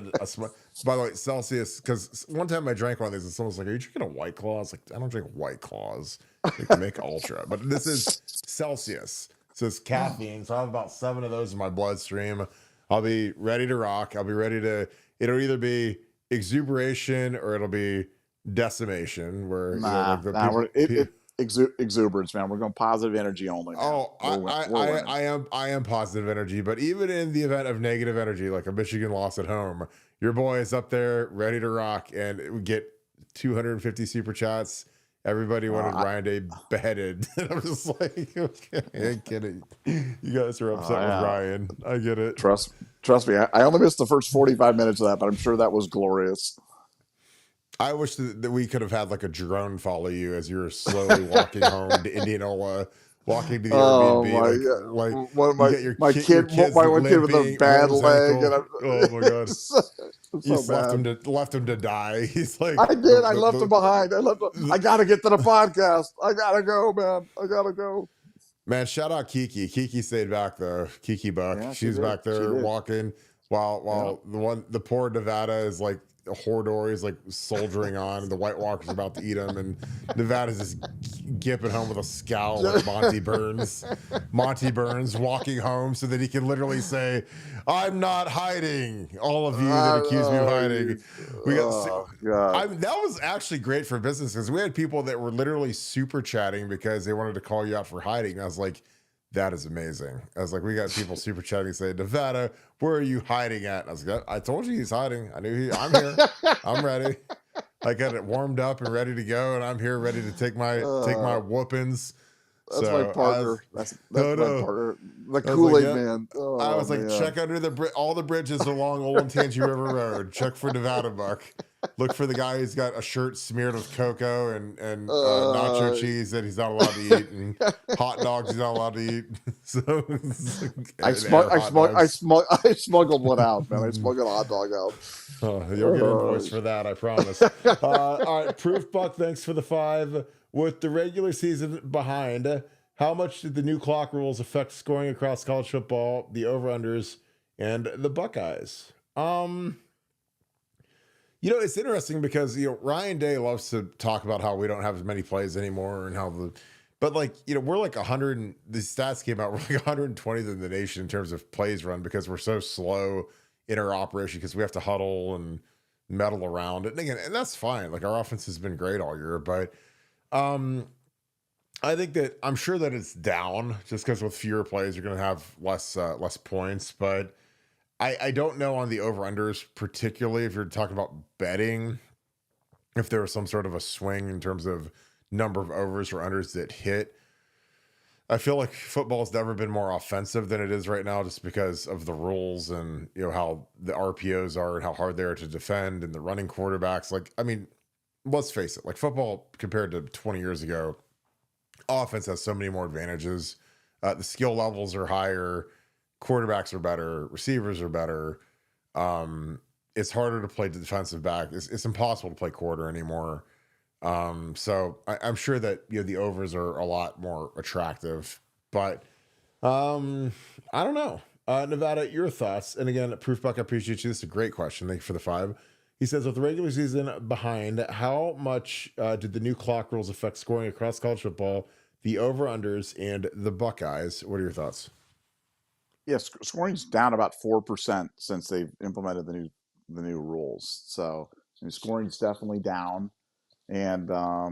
by the way, Celsius, because one time I drank one of these and someone was like, "Are you drinking a White Claw?" I was like, "I don't drink White Claws. They make Ultra." But this is Celsius. So it's caffeine. So I have about 7 of those in my bloodstream. I'll be ready to rock. I'll be ready to, it'll either be exuberation or it'll be decimation, where exuberance, man. We're going positive energy only. Man. Oh, I am positive energy, but even in the event of negative energy, like a Michigan loss at home, your boy is up there ready to rock, and we get 250 super chats. Everybody wanted Ryan Day beheaded. And I'm just like, okay, I get it. You guys are upset with Ryan. I get it. Trust me. I only missed the first 45 minutes of that, but I'm sure that was glorious. I wish that we could have had like a drone follow you as you were slowly walking home to Indianola, walking to the Airbnb. My one kid with a bad leg. And oh my god! You left him to die. He's like, I did. I left him behind. I gotta get to the podcast. I gotta go, man. I gotta go. Man, shout out Kiki. Kiki stayed back though. Kiki Buck. Yeah, she's back there walking while the poor Nevada is like a Hordor. He's like soldiering on, and the White Walker's about to eat him, and Nevada's just gipping home with a scowl like Monty Burns. Monty Burns walking home so that he can literally say, "I'm not hiding." All of you that accuse me of hiding. That was actually great for business, because we had people that were literally super chatting because they wanted to call you out for hiding. I was like, that is amazing. I was like, we got people super chatting saying, "Nevada, where are you hiding at?" And I was like, I told you he's hiding. I'm here. I'm ready. I got it warmed up and ready to go, and I'm here ready to take my whoopings. That's my partner. That's my partner. The Kool-Aid man. Oh, I was like, check under all the bridges along Old Tangy River Road. Check for Nevadabuck. Look for the guy who's got a shirt smeared with cocoa and nacho cheese that he's not allowed to eat, and hot dogs he's not allowed to eat. So I smuggled one out, man. I smuggled a hot dog out. You'll get invoice for that, I promise. All right, Proof Buck, thanks for the 5. With the regular season behind, how much did the new clock rules affect scoring across college football, the over-unders, and the Buckeyes? It's interesting because, Ryan Day loves to talk about how we don't have as many plays anymore, and but we're like 100, the stats came out, we're like 120th in the nation in terms of plays run, because we're so slow in our operation, because we have to huddle and meddle around it. And again, and that's fine. Like, our offense has been great all year, but I think that I'm sure that it's down just because with fewer plays, you're going to have less points, but I don't know on the over-unders, particularly if you're talking about betting, if there was some sort of a swing in terms of number of overs or unders that hit. I feel like football's never been more offensive than it is right now, just because of the rules and, how the RPOs are and how hard they are to defend, and the running quarterbacks. Like, I mean, let's face it, like football compared to 20 years ago, offense has so many more advantages. The skill levels are higher. Quarterbacks are better, receivers are better. It's harder to play defensive back. It's impossible to play quarter anymore. So I'm sure that the overs are a lot more attractive, but I don't know. Nevada, your thoughts? And again, Proof Buck, I appreciate you. This is a great question. Thank you for the 5. He says, with the regular season behind, how much did the new clock rules affect scoring across college football, the over-unders, and the Buckeyes? What are your thoughts? Yes, scoring's down about 4% since they've implemented the new rules. So scoring's definitely down, and I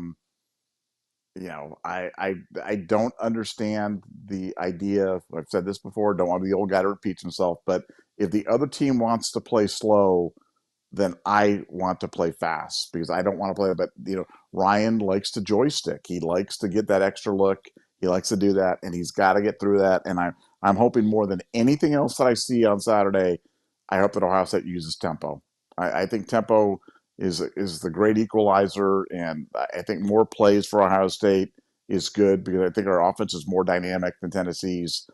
don't understand the idea. I've said this before. Don't want to be the old guy to repeat himself, but if the other team wants to play slow, then I want to play fast because I don't want to play. But Ryan likes to joystick. He likes to get that extra look. He likes to do that, and he's got to get through that. And I'm hoping more than anything else that I see on Saturday, I hope that Ohio State uses tempo. I think tempo is the great equalizer, and I think more plays for Ohio State is good because I think our offense is more dynamic than Tennessee's.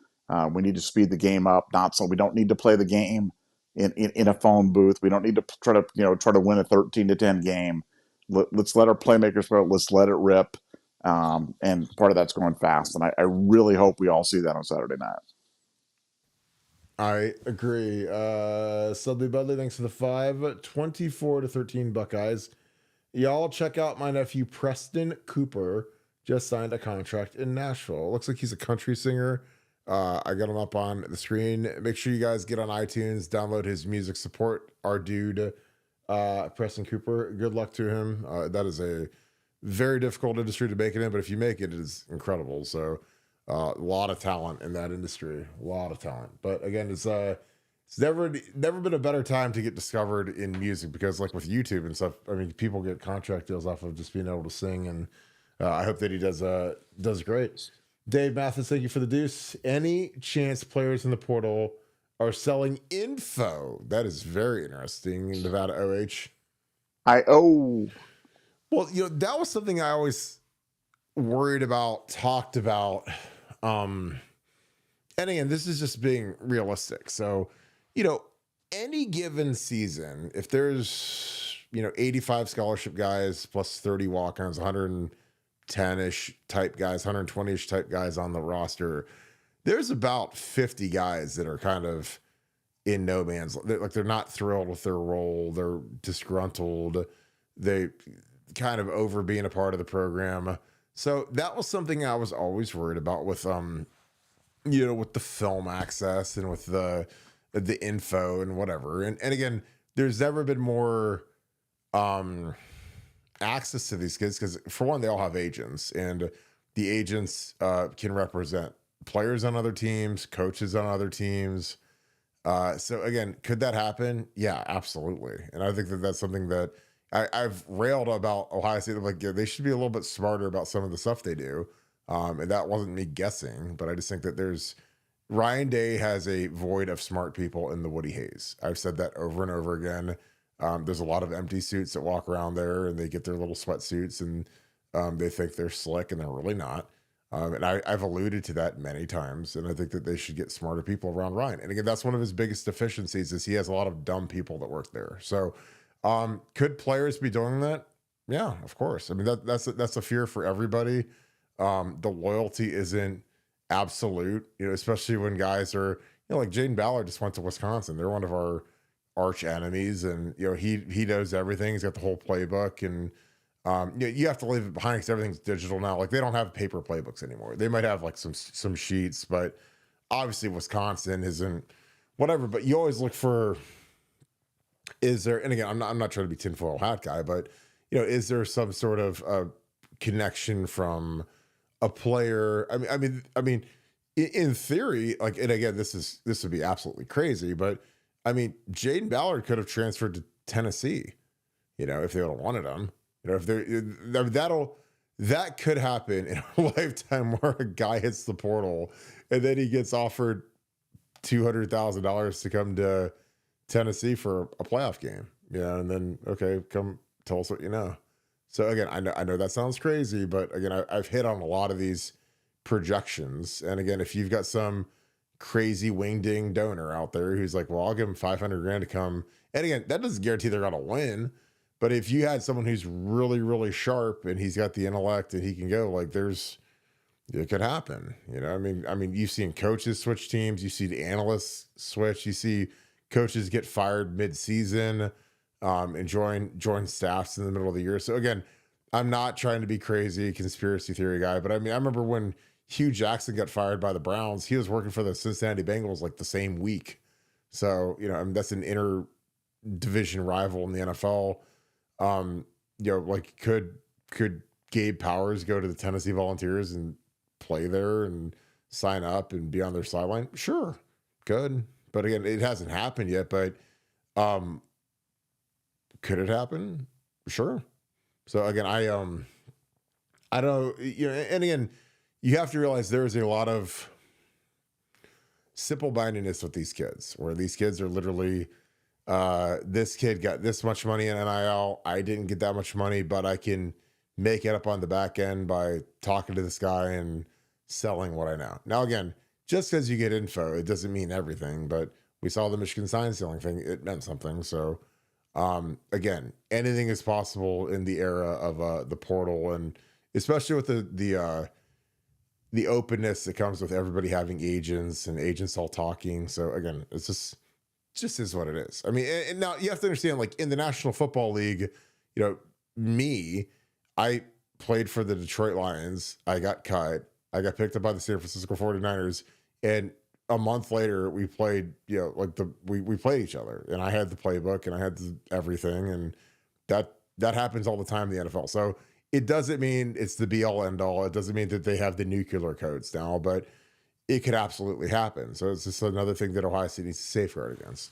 We need to speed the game up, not so we don't need to play the game in a phone booth. We don't need to try to win a 13-10 game. Let's let our playmakers go. Let's let it rip. And part of that's going fast. And I really hope we all see that on Saturday night. I agree. Sudley Budley, thanks for the 5. 24-13 Buckeyes. Y'all check out my nephew Preston Cooper. Just signed a contract in Nashville. Looks like he's a country singer. I got him up on the screen. Make sure you guys get on iTunes, download his music, support our dude, Preston Cooper. Good luck to him. That is a very difficult industry to make it in, but if you make it, it is incredible. So a lot of talent in that industry, a lot of talent. But again, it's never been a better time to get discovered in music because, like with YouTube and stuff, I mean, people get contract deals off of just being able to sing, and I hope that he does great. Dave Mathis, thank you for the deuce. Any chance players in the portal are selling info? That is very interesting. Nevada OH. Well, that was something I always worried about, talked about. And again, this is just being realistic. So, any given season, if there's, 85 scholarship guys plus 30 walk-ons, 110-ish type guys, 120-ish type guys on the roster, there's about 50 guys that are kind of in no man's, they're not thrilled with their role. They're disgruntled. They kind of over being a part of the program. So that was something I was always worried about with, with the film access and with the info and whatever. And again, there's never been more access to these kids because, for one, they all have agents, and the agents can represent players on other teams, coaches on other teams. So again, could that happen? Yeah, absolutely. And I think that that's something that I've railed about Ohio State. Like, they should be a little bit smarter about some of the stuff they do. And that wasn't me guessing, but I just think that Ryan Day has a void of smart people in the Woody Hayes. I've said that over and over again. There's a lot of empty suits that walk around there, and they get their little sweatsuits, and they think they're slick, and they're really not. And I've alluded to that many times, and I think that they should get smarter people around Ryan. And again, that's one of his biggest deficiencies is he has a lot of dumb people that work there. So could players be doing that? Yeah, of course. I mean, that's a fear for everybody. The loyalty isn't absolute, especially when guys are, like Jaden Ballard just went to Wisconsin. They're one of our arch enemies, and he knows everything. He's got the whole playbook, and you have to leave it behind because everything's digital now. Like, they don't have paper playbooks anymore. They might have like some sheets, but obviously Wisconsin isn't whatever. But you always look for, is there? And again, I'm not trying to be tinfoil hat guy, but is there some sort of connection from a player? I mean, in theory, like, and again, this would be absolutely crazy, but I mean, Jaden Ballard could have transferred to Tennessee, if they would have wanted him. If that could happen in a lifetime where a guy hits the portal and then he gets offered $200,000 to come to Tennessee for a playoff game. And then, okay, come tell us what you know. So again, I know that sounds crazy, but again, I've hit on a lot of these projections. And again, if you've got some crazy wingding donor out there who's like, well, I'll give him $500,000 to come. And again, that doesn't guarantee they're going to win. But if you had someone who's really, really sharp and he's got the intellect and he can go, like, it could happen. I mean, you've seen coaches switch teams. You see the analysts switch. You see coaches get fired mid-season. and join staffs in the middle of the year. So again, I'm not trying to be crazy conspiracy theory guy, but I mean, I remember when Hugh Jackson got fired by the Browns, he was working for the Cincinnati Bengals like the same week. So, I mean, that's an inter division rival in the NFL. Like could Gabe Powers go to the Tennessee Volunteers and play there and sign up and be on their sideline? Sure, good. But again, it hasn't happened yet. But could it happen? Sure. So again, I don't know, and again, you have to realize there's a lot of simple-mindedness with these kids, where these kids are literally, this kid got this much money in NIL. I didn't get that much money, but I can make it up on the back end by talking to this guy and selling what I know. Now, again, just because you get info, it doesn't mean everything, but we saw the Michigan sign stealing thing. It meant something. So, again, anything is possible in the era of the portal, and especially with the openness that comes with everybody having agents and agents all talking. So again, it's just is what it is. I mean, and now you have to understand, like in the National Football League, I played for the Detroit Lions. I got cut. I got picked up by the San Francisco 49ers. And a month later we played, we played each other, and I had the playbook and I had everything. And that happens all the time in the NFL. So it doesn't mean it's the be all end all. It doesn't mean that they have the nuclear codes now, but it could absolutely happen. So it's just another thing that Ohio State needs to safeguard against.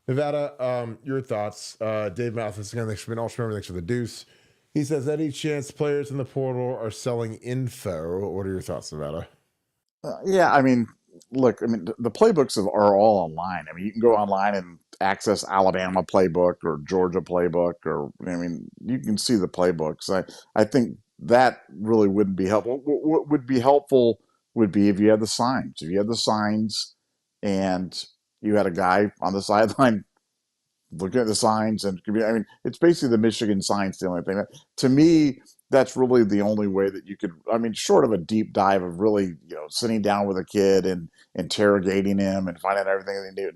Nevada, your thoughts. Dave Mathis, again, thanks for being all. Thanks for the deuce. He says, any chance players in the portal are selling info? What are your thoughts, Nevada? Yeah, I mean, look, I mean, the playbooks are all online. I mean, you can go online and access Alabama playbook or Georgia playbook, or I mean, you can see the playbooks. I think that really wouldn't be helpful. What would be helpful would be if you had the signs. If you had the signs, and you had a guy on the sideline looking at the signs, and I mean, it's basically the Michigan signs the only thing. To me, that's really the only way that you could. I mean, short of a deep dive of really, sitting down with a kid and interrogating him and finding out everything they do.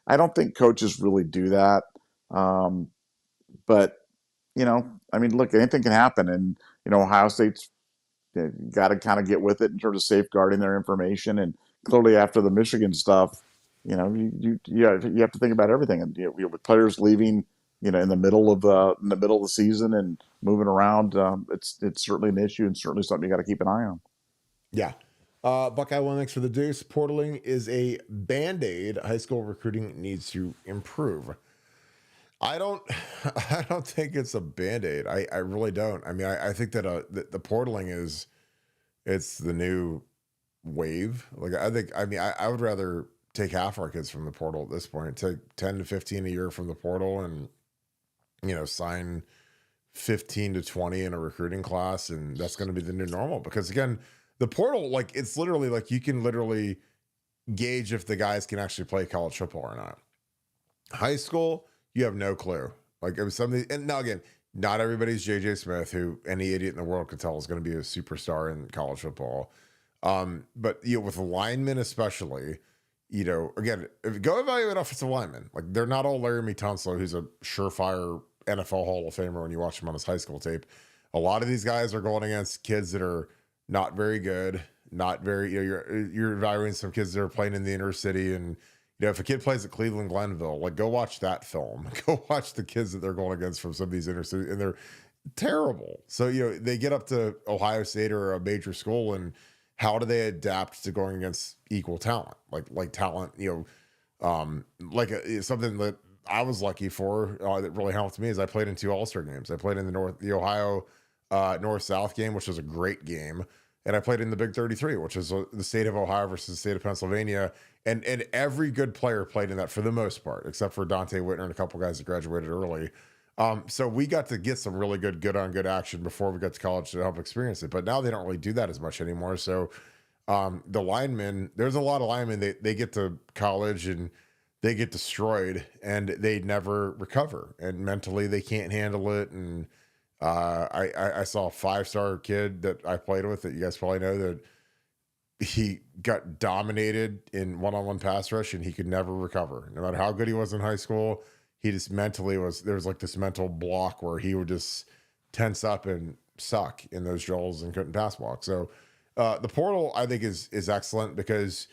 I don't think coaches really do that. But I mean, look, anything can happen, and Ohio State's got to kind of get with it in terms of safeguarding their information. And clearly, after the Michigan stuff, you have to think about everything. And with players leaving, in the middle of the season and moving around, it's certainly an issue, and certainly something you got to keep an eye on. Yeah. Buckeye one, thanks for the deuce. Portaling is a band-aid. High school recruiting needs to improve. I don't think it's a band-aid. I really don't. I mean, I think that the portaling it's the new wave. Like, I would rather take half our kids from the portal at this point, take 10 to 15 a year from the portal, and, sign 15 to 20 in a recruiting class. And that's going to be the new normal, because again, the portal, like, it's literally like you can literally gauge if the guys can actually play college football or not. High school, you have no clue. Like, it was something, and now again, not everybody's JJ Smith, who any idiot in the world could tell is going to be a superstar in college football. But with linemen especially, again, go evaluate offensive linemen. Like, they're not all Laramie Tunsil, who's a surefire NFL Hall of Famer when you watch him on his high school tape. A lot of these guys are going against kids that are not very good, not very, you're evaluating some kids that are playing in the inner city. And, if a kid plays at Cleveland Glenville, like, go watch that film. Go watch the kids that they're going against from some of these inner city, and they're terrible. So, they get up to Ohio State or a major school, and how do they adapt to going against equal talent? Like talent, something that I was lucky for that really helped me is I played in 2 All-Star games. I played in the Ohio North-South game, which was a great game. And I played in the Big 33, which is the state of Ohio versus the state of Pennsylvania. And every good player played in that for the most part, except for Dante Whitner and a couple guys that graduated early. So we got to get some really good on good action before we got to college to help experience it. But now they don't really do that as much anymore. So the linemen, there's a lot of linemen, they get to college and they get destroyed and they never recover. And mentally they can't handle it. And I saw a 5-star kid that I played with that you guys probably know, that he got dominated in one-on-one pass rush and he could never recover. No matter how good he was in high school, he just mentally there was like this mental block where he would just tense up and suck in those drills and couldn't pass block. So the portal I think is excellent because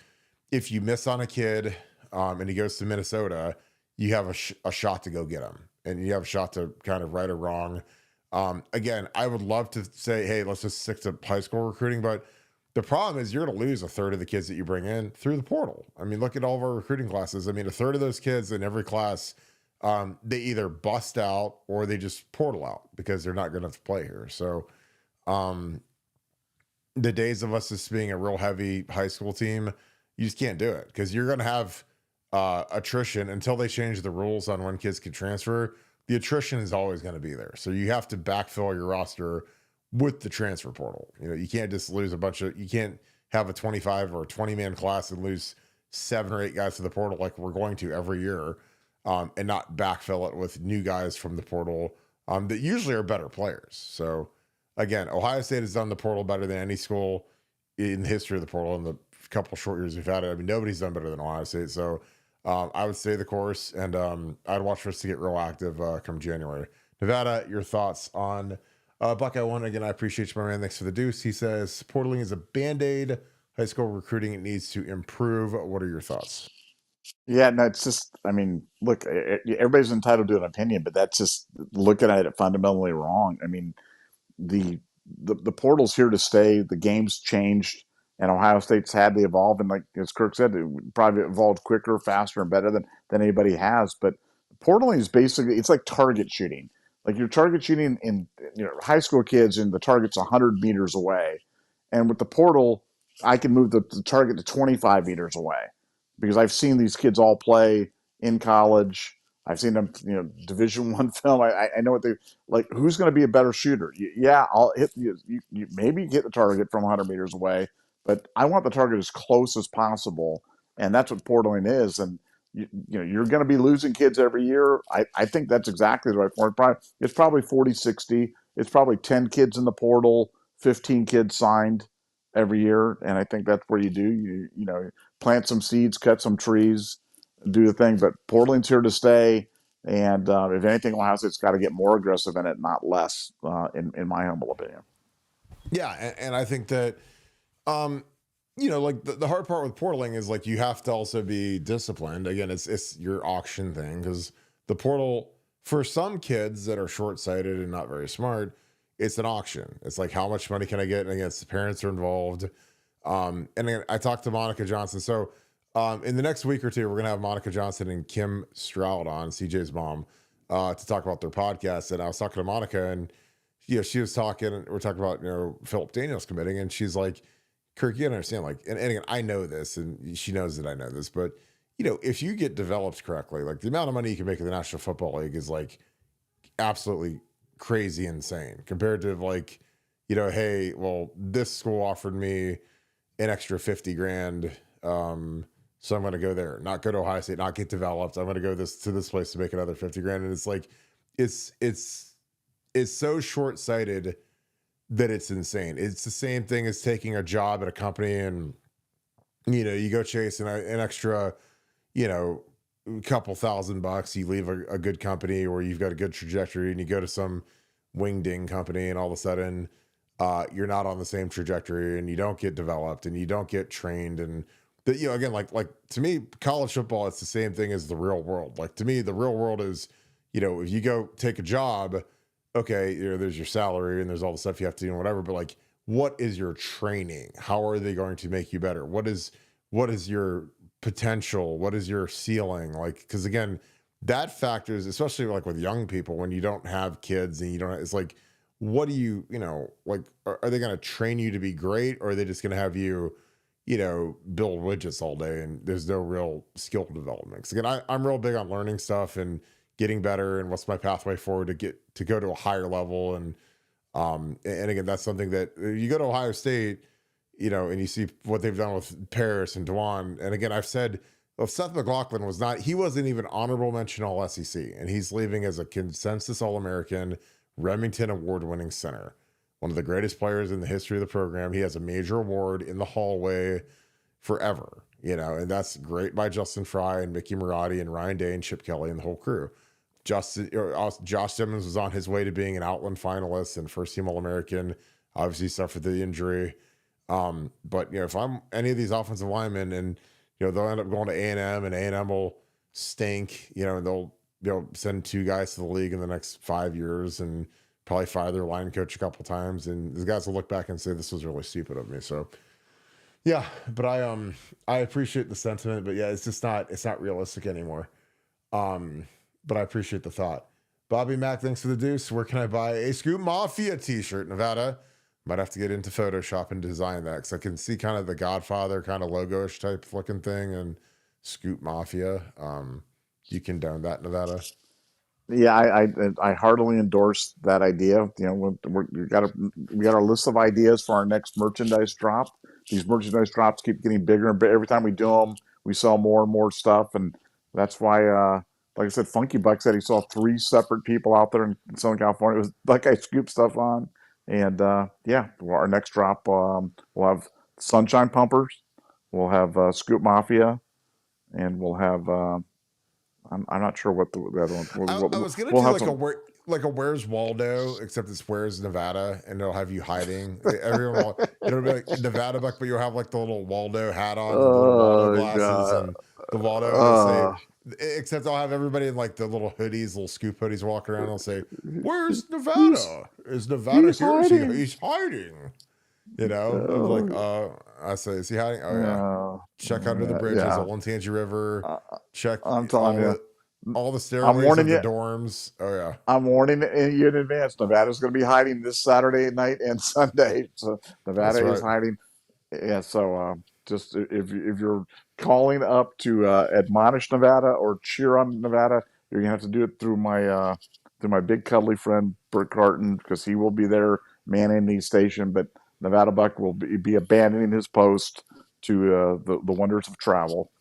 if you miss on a kid and he goes to Minnesota, you have a shot to go get him, and you have a shot to kind of right or wrong. Again, I would love to say, hey, let's just stick to high school recruiting, but the problem is you're going to lose a third of the kids that you bring in through the portal. I mean, look at all of our recruiting classes. I mean, a third of those kids in every class, they either bust out or they just portal out because they're not good enough to play here. So the days of us just being a real heavy high school team, you just can't do it because you're going to have attrition until they change the rules on when kids can transfer. The attrition is always going to be there. So you have to backfill your roster with the transfer portal. You know, you can't just lose you can't have a 25 or 20 man class and lose 7 or 8 guys to the portal like we're going to every year, and not backfill it with new guys from the portal that usually are better players. So again, Ohio State has done the portal better than any school in the history of the portal in the couple short years we've had it. I mean, nobody's done better than Ohio State. So I would stay the course, and I'd watch for us to get real active come January. Nevada, your thoughts on Buckeye One? Again, I appreciate you, my man. Thanks for the deuce. He says, portaling is a Band-Aid. High school recruiting, it needs to improve. What are your thoughts? Yeah, no, it's just, I mean, look, everybody's entitled to an opinion, but that's just looking at it fundamentally wrong. I mean, the the portal's here to stay. The game's changed, and Ohio State's had to evolve. And like as Kirk said, it probably evolved quicker, faster, and better than anybody has. But portaling is basically it's like target shooting. Like you're target shooting in high school kids, and the target's 100 meters away. And with the portal, I can move the target to 25 meters away because I've seen these kids all play in college. I've seen them, Division One film. I know what they like. Who's going to be a better shooter? Yeah, I'll hit you. You maybe hit the target from 100 meters away, but I want the target as close as possible, and that's what portaling is. And you're going to be losing kids every year. I think that's exactly the right point. It's probably 40, 60. It's probably 10 kids in the portal, 15 kids signed every year, and I think that's where you plant some seeds, cut some trees, do the thing. But portaling's here to stay, and if anything, Ohio State's got to get more aggressive in it, not less, in my humble opinion. Yeah, and I think that, like the hard part with portaling is like you have to also be disciplined. Again, it's your auction thing because the portal for some kids that are short-sighted and not very smart, it's an auction. It's like how much money can I get? And again, the parents are involved. And again, I talked to Monica Johnson. So in the next week or two, we're gonna have Monica Johnson and Kim Stroud on, CJ's mom, to talk about their podcast. And I was talking to Monica, and she was talking, and we're talking about Philip Daniels committing, and she's like, Kirk, you understand, like, and again, I know this, and she knows that I know this, but if you get developed correctly, like the amount of money you can make in the National Football League is like absolutely crazy insane compared to like, hey, well, this school offered me an extra 50 grand. So I'm going to go there, not go to Ohio State, not get developed. I'm going to go to this place to make another 50 grand. And it's like, it's so short-sighted that it's insane. It's the same thing as taking a job at a company and, you go chase an extra, couple $1,000, you leave a good company or you've got a good trajectory and you go to some wing ding company and all of a sudden you're not on the same trajectory and you don't get developed and you don't get trained. And again, like to me, college football, it's the same thing as the real world. Like to me, the real world is, if you go take a job, okay, there's your salary and there's all the stuff you have to do and whatever, but like, what is your training? How are they going to make you better? What is your potential? What is your ceiling? Like, because again, that factors, especially like with young people, when you don't have kids and you don't, it's like, what do you, like, are they going to train you to be great? Or are they just going to have you, build widgets all day and there's no real skill development? Because again, I'm real big on learning stuff and getting better and what's my pathway forward to go to a higher level. And again, that's something that you go to Ohio State, and you see what they've done with Paris and Dewan. And again, I've said, well, Seth McLaughlin he wasn't even honorable mention all SEC, and he's leaving as a consensus All-American Remington award-winning center. One of the greatest players in the history of the program. He has a major award in the hallway forever, and that's great by Justin Fry and Mickey Marotti and Ryan Day and Chip Kelly and the whole crew. Josh Simmons was on his way to being an Outland finalist and first team All American. Obviously suffered the injury. But if I'm any of these offensive linemen, and they'll end up going to A&M, and A&M will stink, and they'll send 2 guys to the league in the next 5 years and probably fire their line coach a couple times, and these guys will look back and say this was really stupid of me. So yeah, but I appreciate the sentiment, but yeah, it's not realistic anymore. But I appreciate the thought. Bobby Mack, thanks for the deuce. Where can I buy a Scoop Mafia t-shirt? Nevada. Might have to get into Photoshop and design that, because I can see kind of the Godfather kind of logo-ish type looking thing and Scoop Mafia. You condone that, Nevada? Yeah, I heartily endorse that idea. We got our list of ideas for our next merchandise drop. These merchandise drops keep getting bigger and bigger. Every time we do them, we sell more and more stuff, and that's why, like I said, Funky Buck said he saw 3 separate people out there in Southern California. It was Buckeye Scoop stuff on, and yeah, our next drop, we'll have Sunshine Pumpers, we'll have Scoop Mafia, and we'll have. I'm not sure what the other one. I was gonna We'll do have like some. a Where's Waldo, except it's Where's Nevada, and it'll have you hiding. It'll be like Nevadabuck, but you'll have like the little Waldo hat on, and the little Waldo Oh glasses, God. and the Waldo, and it'll say, Uh, except I'll have everybody in like the little hoodies, little scoop hoodies, walking around. I'll say, "Where's he's Nevada? Is Nevada he's here? Is he? hiding. He's hiding." I'm like, Oh, I say, is he hiding? Oh yeah. Check under the bridges, yeah. Olentangy River. Uh, Check I'm telling you. all the I'm stairways warning of the you. dorms. Oh yeah. I'm warning you in advance. Nevada's going to be hiding this Saturday night and Sunday. So That's Nevada is right. hiding. Yeah. So just if you're calling up to admonish Nevada or cheer on Nevada, you're gonna have to do it through my big cuddly friend Kirk Barton, because he will be there manning the station. But Nevadabuck will be abandoning his post to the wonders of travel.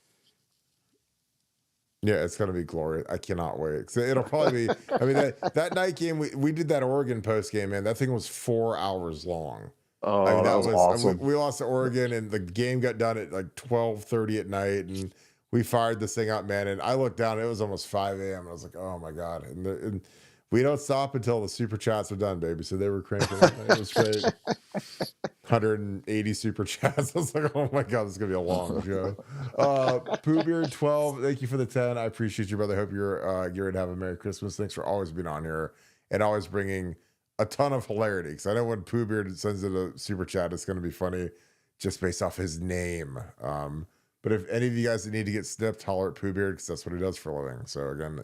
Yeah, it's gonna be glorious. I cannot wait. So it'll probably be. I mean, that night game we did that Oregon post game, man. That thing was 4 hours long. I mean, Oh, that that was was awesome. we lost to Oregon, and the game got done at like 12:30 at night, and we fired this thing up, man. And I looked down; it was almost 5 a.m. And I was like, "Oh my god!" And we don't stop until the super chats are done, baby. So they were cranking. It was great. 180 super chats. I was like, "Oh my god, this is gonna be a long show." Pooh Beard 12, thank you for the 10. I appreciate you, brother. Hope you're geared to have a Merry Christmas. Thanks for always being on here and always bringing a ton of hilarity, because I know when Pooh Beard sends it a super chat, it's going to be funny just based off his name. But if any of you guys that need to get snipped, holler at Pooh Beard, because that's what he does for a living. So again,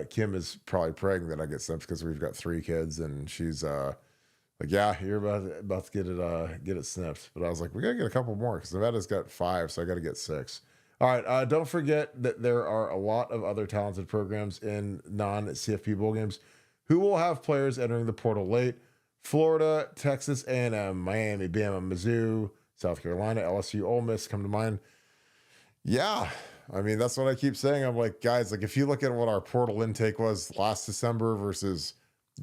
Kim is probably praying that I get snipped, because we've got 3 kids, and she's like, yeah, you're about to get it snipped. But I was like, we gotta get a couple more, because Nevada's got 5, so I got to get 6. All right. Don't forget that there are a lot of other talented programs in non-CFP bowl games who will have players entering the portal late. Florida, Texas A&M, Miami, Bama, Mizzou, South Carolina, LSU, Ole Miss come to mind. Yeah, I mean, that's what I keep saying. I'm like, guys, like if you look at what our portal intake was last December versus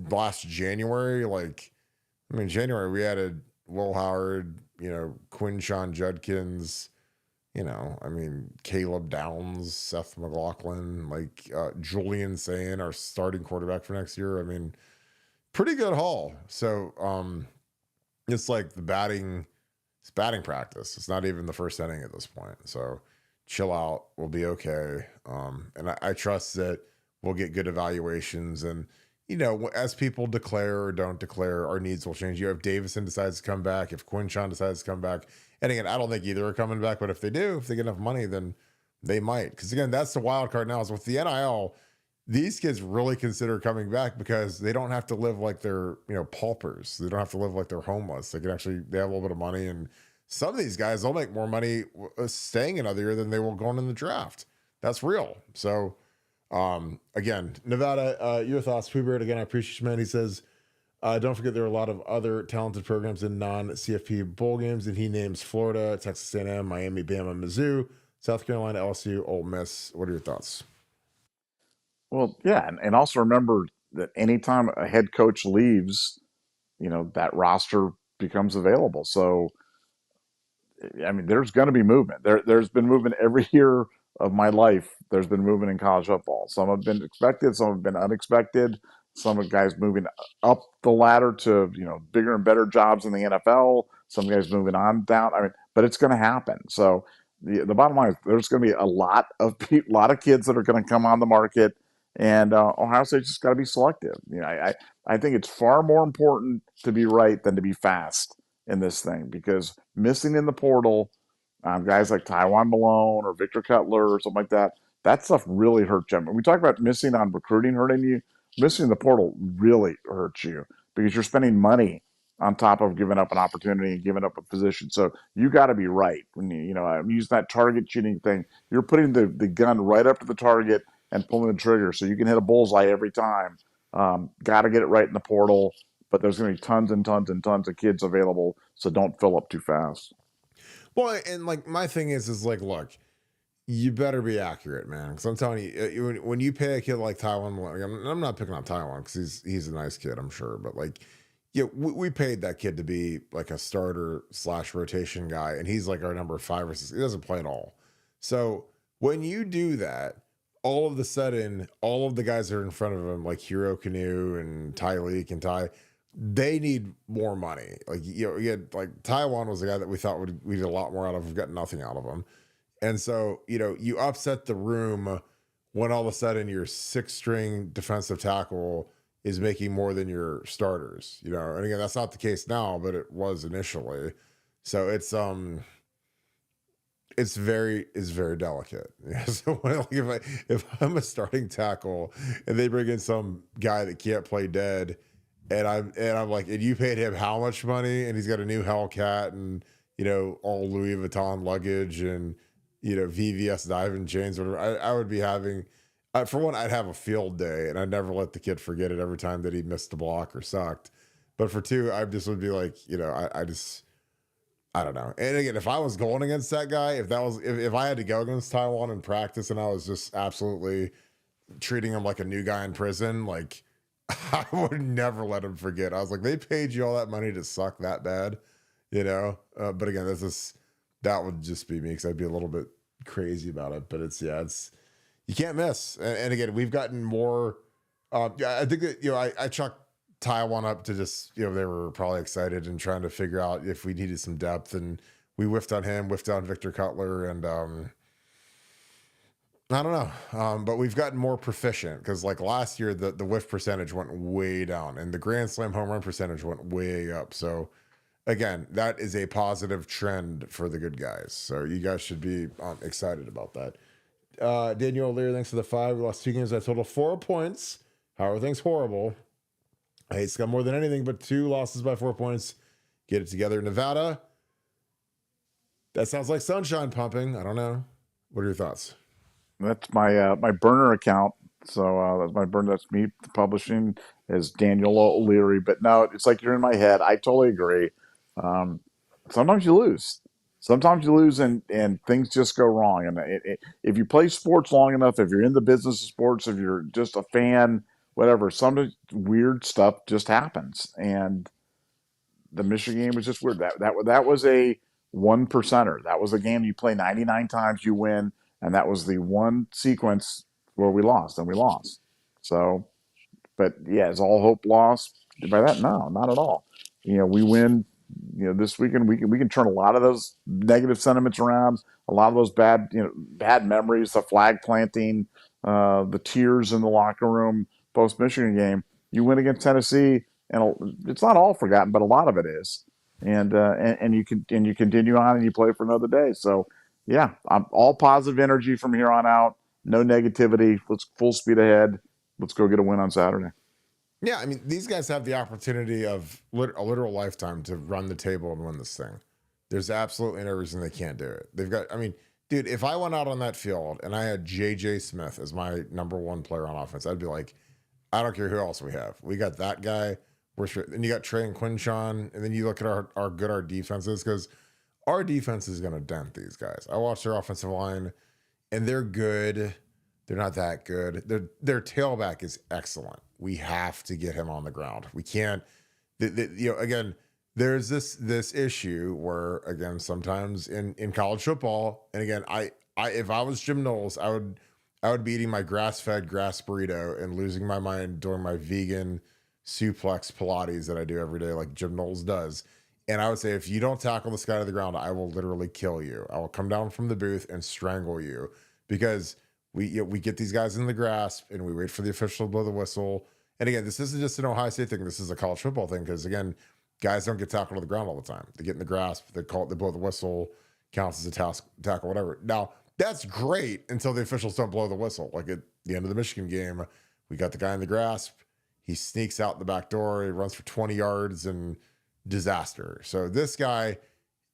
last January, like, I mean, January we added Will Howard, Quinshon Judkins, I mean, Caleb Downs, Seth McLaughlin, like Julian Sayin, our starting quarterback for next year. I mean, pretty good haul. So it's like it's batting practice. It's not even the first inning at this point. So chill out. We'll be okay. And I trust that we'll get good evaluations, and as people declare or don't declare, our needs will change. If Davison decides to come back, if Quinshon decides to come back, and again, I don't think either are coming back, but if they do, if they get enough money, then they might. Because again, that's the wild card now, is with the NIL, these kids really consider coming back, because they don't have to live like they're, paupers. They don't have to live like they're homeless. They have a little bit of money. And some of these guys, they'll make more money staying another year than they will going in the draft. That's real. So, again, Nevada, your thoughts, Poohbird. Again, I appreciate you, man. He says, don't forget there are a lot of other talented programs in non-CFP bowl games, and he names Florida, Texas A&M, Miami, Bama, Mizzou, South Carolina, LSU, Ole Miss. What are your thoughts? Well, yeah, and also remember that anytime a head coach leaves, that roster becomes available. So, I mean, there's going to be movement. There's been movement every year of my life, there's been movement in college football. Some have been expected, some have been unexpected. Some of guys moving up the ladder to bigger and better jobs in the NFL. Some guys moving on down. I mean, but it's going to happen. So the bottom line is there's going to be a lot of lot of kids that are going to come on the market, and Ohio State's just got to be selective. I think it's far more important to be right than to be fast in this thing, because missing in the portal, guys like Tywan Malone or Victor Cutler or something like that, that stuff really hurts you. When we talk about missing on recruiting hurting you, missing in the portal really hurts you, because you're spending money on top of giving up an opportunity and giving up a position. So you got to be right when I'm using that target shooting thing. You're putting the gun right up to the target and pulling the trigger so you can hit a bullseye every time. Got to get it right in the portal, but there's going to be tons and tons and tons of kids available, so don't fill up too fast. Well, and like my thing is like, look, you better be accurate, man. Because I'm telling you, when you pay a kid like Taiwan, I'm not picking on Taiwan because he's a nice kid, I'm sure, but like, yeah, we paid that kid to be like a starter / rotation guy, and he's like our number 5 or 6. He doesn't play at all. So when you do that, all of the sudden, all of the guys that are in front of him, like Hero Canoe and Ty Leak and Ty, they need more money. Like you had like Taiwan was a guy that we thought we did a lot more out of. We've got nothing out of him. And so, you upset the room when all of a sudden your 6-string defensive tackle is making more than your starters, and again, that's not the case now, but it was initially. So it's very delicate. So like if I'm a starting tackle and they bring in some guy that can't play dead, and I'm like, and you paid him how much money, and he's got a new Hellcat and all Louis Vuitton luggage and VVS diving chains, whatever. I would be having, for one, I'd have a field day, and I'd never let the kid forget it every time that he missed a block or sucked. But for two, I just would be like, I don't know. And again, if I was going against that guy, if I had to go against Taiwan in practice and I was just absolutely treating him like a new guy in prison, like I would never let him forget. I was like, they paid you all that money to suck that bad, but again, that would just be me, because I'd be a little bit crazy about it. But it's you can't miss. And again, we've gotten more. I think that I chalked Taiwan up to just they were probably excited and trying to figure out if we needed some depth, and we whiffed on Victor Cutler, and I don't know, but we've gotten more proficient, because like last year the whiff percentage went way down and the grand slam home run percentage went way up. So again, that is a positive trend for the good guys. So you guys should be excited about that. Daniel O'Leary, thanks for the 5. We lost 2 games by a total of 4 points. How are things horrible? It's got more than anything but 2 losses by 4 points. Get it together, Nevada. That sounds like sunshine pumping. I don't know. What are your thoughts? That's my my burner account. So that's my burner. That's me publishing as Daniel O'Leary. But no, it's like you're in my head. I totally agree. Um, Sometimes you lose. Sometimes you lose, and things just go wrong. And if you play sports long enough, if you're in the business of sports, if you're just a fan, whatever, some weird stuff just happens. And the Michigan game was just weird. That was a 1%er. That was a game you play 99 times, you win, and that was the one sequence where we lost, and we lost. So, but yeah, is all hope lost by that? No, not at all. We win. This weekend we can turn a lot of those negative sentiments around. A lot of those bad memories, the flag planting, the tears in the locker room post Michigan game. You win against Tennessee, and it's not all forgotten, but a lot of it is. And you continue on and you play for another day. So yeah, I'm all positive energy from here on out. No negativity. Let's full speed ahead. Let's go get a win on Saturday. Yeah, I mean, these guys have the opportunity of a literal lifetime to run the table and win this thing. There's absolutely no reason they can't do it. They've got, I mean, dude, if I went out on that field and I had J.J. Smith as my number 1 player on offense, I'd be like, I don't care who else we have. We got that guy. Then you got Trey and Quinshawn, and then you look at our defense is, because our defense is going to dent these guys. I watched their offensive line, and they're good. They're not that good. Their tailback is excellent. We have to get him on the ground. We can't. Again, there's this issue where, again, sometimes in college football, and again, if I was Jim Knowles, I would be eating my grass-fed grass burrito and losing my mind doing my vegan suplex Pilates that I do every day, like Jim Knowles does. And I would say, if you don't tackle this guy to the ground, I will literally kill you. I will come down from the booth and strangle you, because we get these guys in the grasp and we wait for the official to blow the whistle. And again, this isn't just an Ohio State thing. This is a college football thing, because again, guys don't get tackled to the ground all the time. They get in the grasp, they blow the whistle, counts as a tackle, whatever. Now, that's great until the officials don't blow the whistle. Like at the end of the Michigan game, we got the guy in the grasp. He sneaks out the back door. He runs for 20 yards and disaster. So this guy,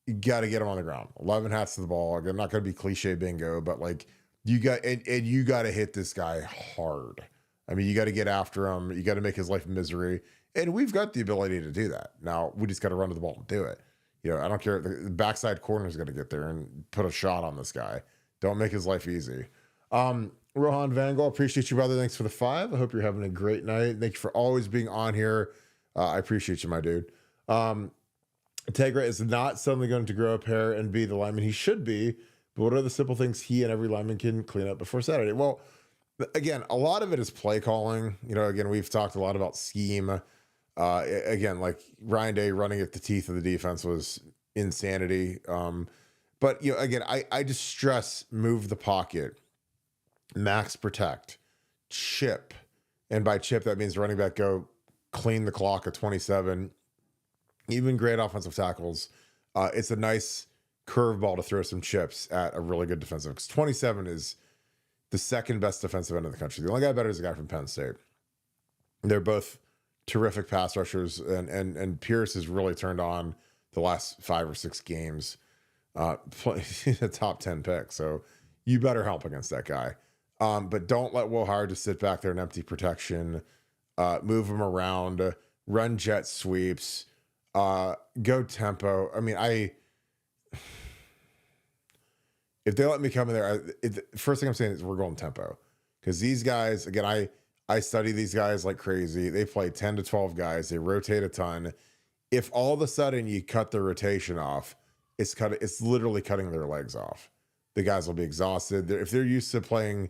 you got to get him on the ground. 11 hats to the ball. I'm not going to be cliche bingo, but like you got to hit this guy hard. I mean, you got to get after him. You got to make his life misery. And we've got the ability to do that. Now, we just got to run to the ball and do it. I don't care. The backside corner is going to get there and put a shot on this guy. Don't make his life easy. Rohan Vangel, appreciate you, brother. Thanks for the 5. I hope you're having a great night. Thank you for always being on here. I appreciate you, my dude. Tegra is not suddenly going to grow up hair and be the lineman he should be, but what are the simple things he and every lineman can clean up before Saturday? Well, again, a lot of it is play calling. Again, we've talked a lot about scheme. Again, like Ryan Day running at the teeth of the defense was insanity. But again, I just stress move the pocket, max protect, chip. And by chip, that means running back go clean the clock at 27. Even great offensive tackles. It's a nice curveball to throw some chips at a really good defensive, because 27 is the second best defensive end in the country. The only guy better is a guy from Penn State. They're both terrific pass rushers, and Pierce has really turned on the last 5 or 6 games. A top 10 pick, so you better help against that guy. But don't let Will Howard just sit back there in empty protection. Move him around, run jet sweeps, go tempo. I mean, if they let me come in there, first thing I'm saying is we're going tempo, because these guys, again, I study these guys like crazy. They play 10 to 12 guys. They rotate a ton. If all of a sudden you cut their rotation off, it's literally cutting their legs off. The guys will be exhausted. If they're used to playing